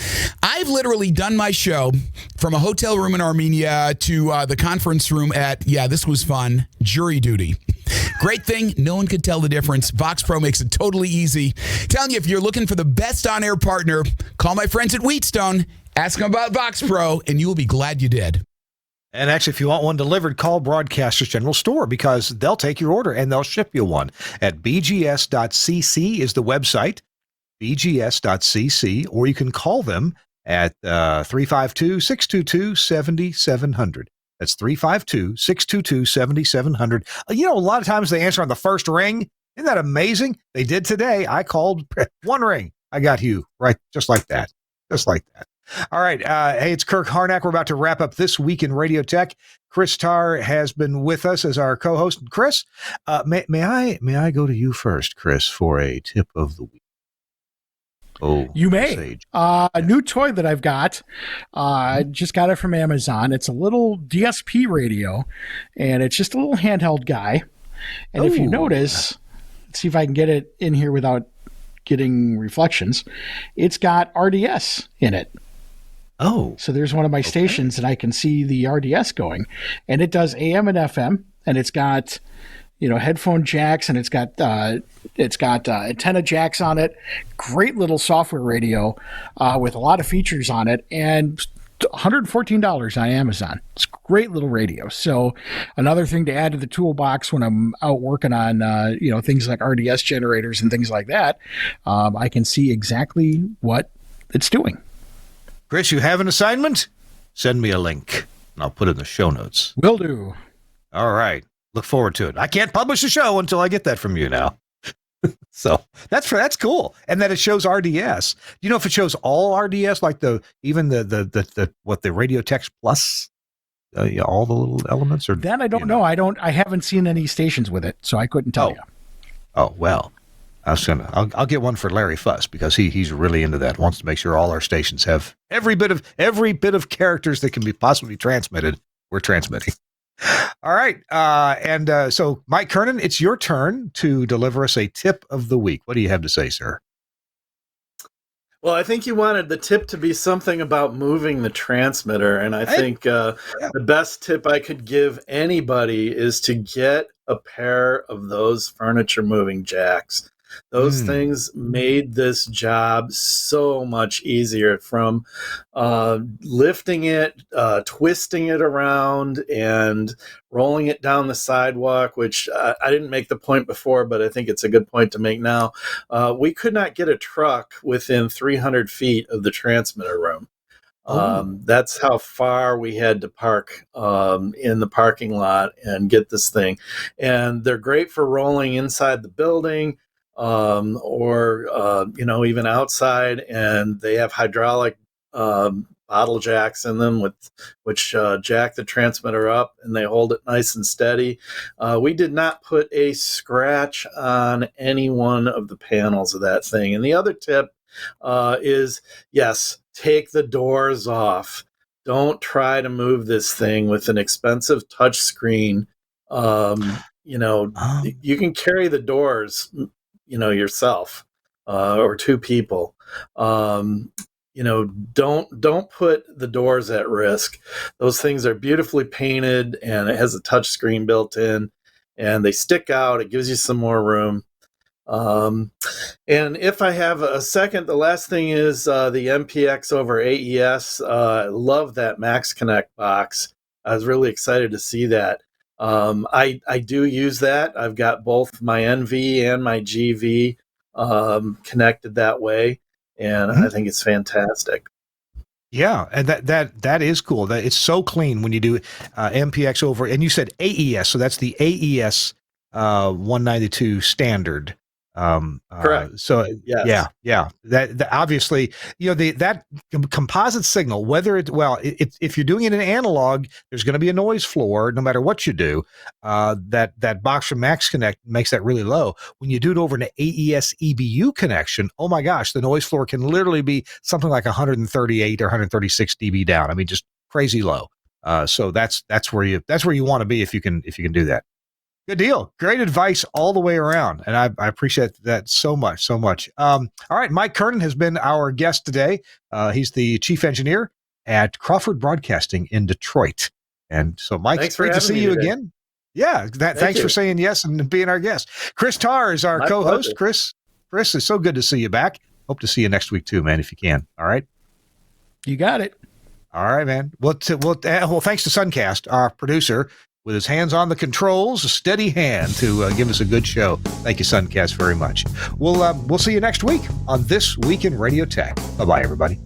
I've literally done my show from a hotel room in Armenia to the conference room at, this was fun, jury duty. Great thing, no one could tell the difference. Vox Pro makes it totally easy. Telling you, if you're looking for the best on-air partner, call my friends at Wheatstone, ask them about Vox Pro, and you will be glad you did. And actually, if you want one delivered, call Broadcasters General Store because they'll take your order and they'll ship you one. At bgs.cc is the website, bgs.cc, or you can call them at 352-622-7700. That's 352-622-7700. A lot of times they answer on the first ring. Isn't that amazing? They did today. I called one ring. I got you right, just like that. Just like that. All right. Hey, it's Kirk Harnack. We're about to wrap up This Week in Radio Tech. Chris Tarr has been with us as our co-host. Chris, may I go to you first, Chris, for a tip of the week? Oh, you may. A new toy that I've got. Just got it from Amazon. It's a little DSP radio, and it's just a little handheld guy. And if you notice, let's see if I can get it in here without getting reflections. It's got RDS in it. Oh. So there's one of my stations and I can see the RDS going, and it does AM and FM, and it's got, headphone jacks, and it's got antenna jacks on it. Great little software radio with a lot of features on it, and $114 on Amazon. It's a great little radio. So another thing to add to the toolbox when I'm out working on, things like RDS generators and things like that, I can see exactly what it's doing. Chris, you have an assignment? Send me a link, and I'll put it in the show notes. Will do. All right. Look forward to it. I can't publish the show until I get that from you now. So that's cool. And that it shows RDS. Do you know if it shows all RDS, like the Radio Text Plus, all the little elements? Or that I don't know. I haven't seen any stations with it, so I couldn't tell you. Oh, well. I'll get one for Larry Fuss because he's really into that. Wants to make sure all our stations have every bit of characters that can be possibly transmitted. We're transmitting. All right. So Mike Kernen, it's your turn to deliver us a tip of the week. What do you have to say, sir? Well, I think you wanted the tip to be something about moving the transmitter. And I think the best tip I could give anybody is to get a pair of those furniture moving jacks. Those things made this job so much easier, from lifting it, twisting it around, and rolling it down the sidewalk, which I didn't make the point before, but I think it's a good point to make now. We could not get a truck within 300 feet of the transmitter room. That's how far we had to park in the parking lot and get this thing. And they're great for rolling inside the building. Or even outside, and they have hydraulic bottle jacks in them, which jack the transmitter up, and they hold it nice and steady. We did not put a scratch on any one of the panels of that thing. And the other tip is, yes, take the doors off. Don't try to move this thing with an expensive touch screen. You can carry the doors, yourself, or two people. Don't put the doors at risk. Those things are beautifully painted, and it has a touch screen built in, and they stick out. It gives you some more room. And if I have a second, the last thing is the MPX over AES. I love that Max Connect box. I was really excited to see that. I do use that. I've got both my NV and my GV connected that way, and I think it's fantastic. Yeah, and that is cool. That it's so clean when you do MPX over, and you said AES, so that's the AES 192 standard. Correct. So yes. yeah. That obviously, that composite signal, whether if you're doing it in analog, there's going to be a noise floor no matter what you do. That box from Max Connect makes that really low. When you do it over an AES EBU connection, oh my gosh, the noise floor can literally be something like 138 or 136 dB down. I mean, just crazy low. So that's where you want to be if you can do that. Good deal. Great advice all the way around. And I appreciate that so much. All right. Mike Kernen has been our guest today. He's the chief engineer at Crawford Broadcasting in Detroit. And so, Mike, it's great to see you again. Yeah. Thanks for saying yes and being our guest. Chris Tarr is our co-host. Chris, it's so good to see you back. Hope to see you next week too, man, if you can. All right. You got it. All right, man. Well, thanks to Suncast, our producer, with his hands on the controls, a steady hand to give us a good show. Thank you, Suncast, very much. We'll see you next week on This Week in Radio Tech. Bye-bye, everybody.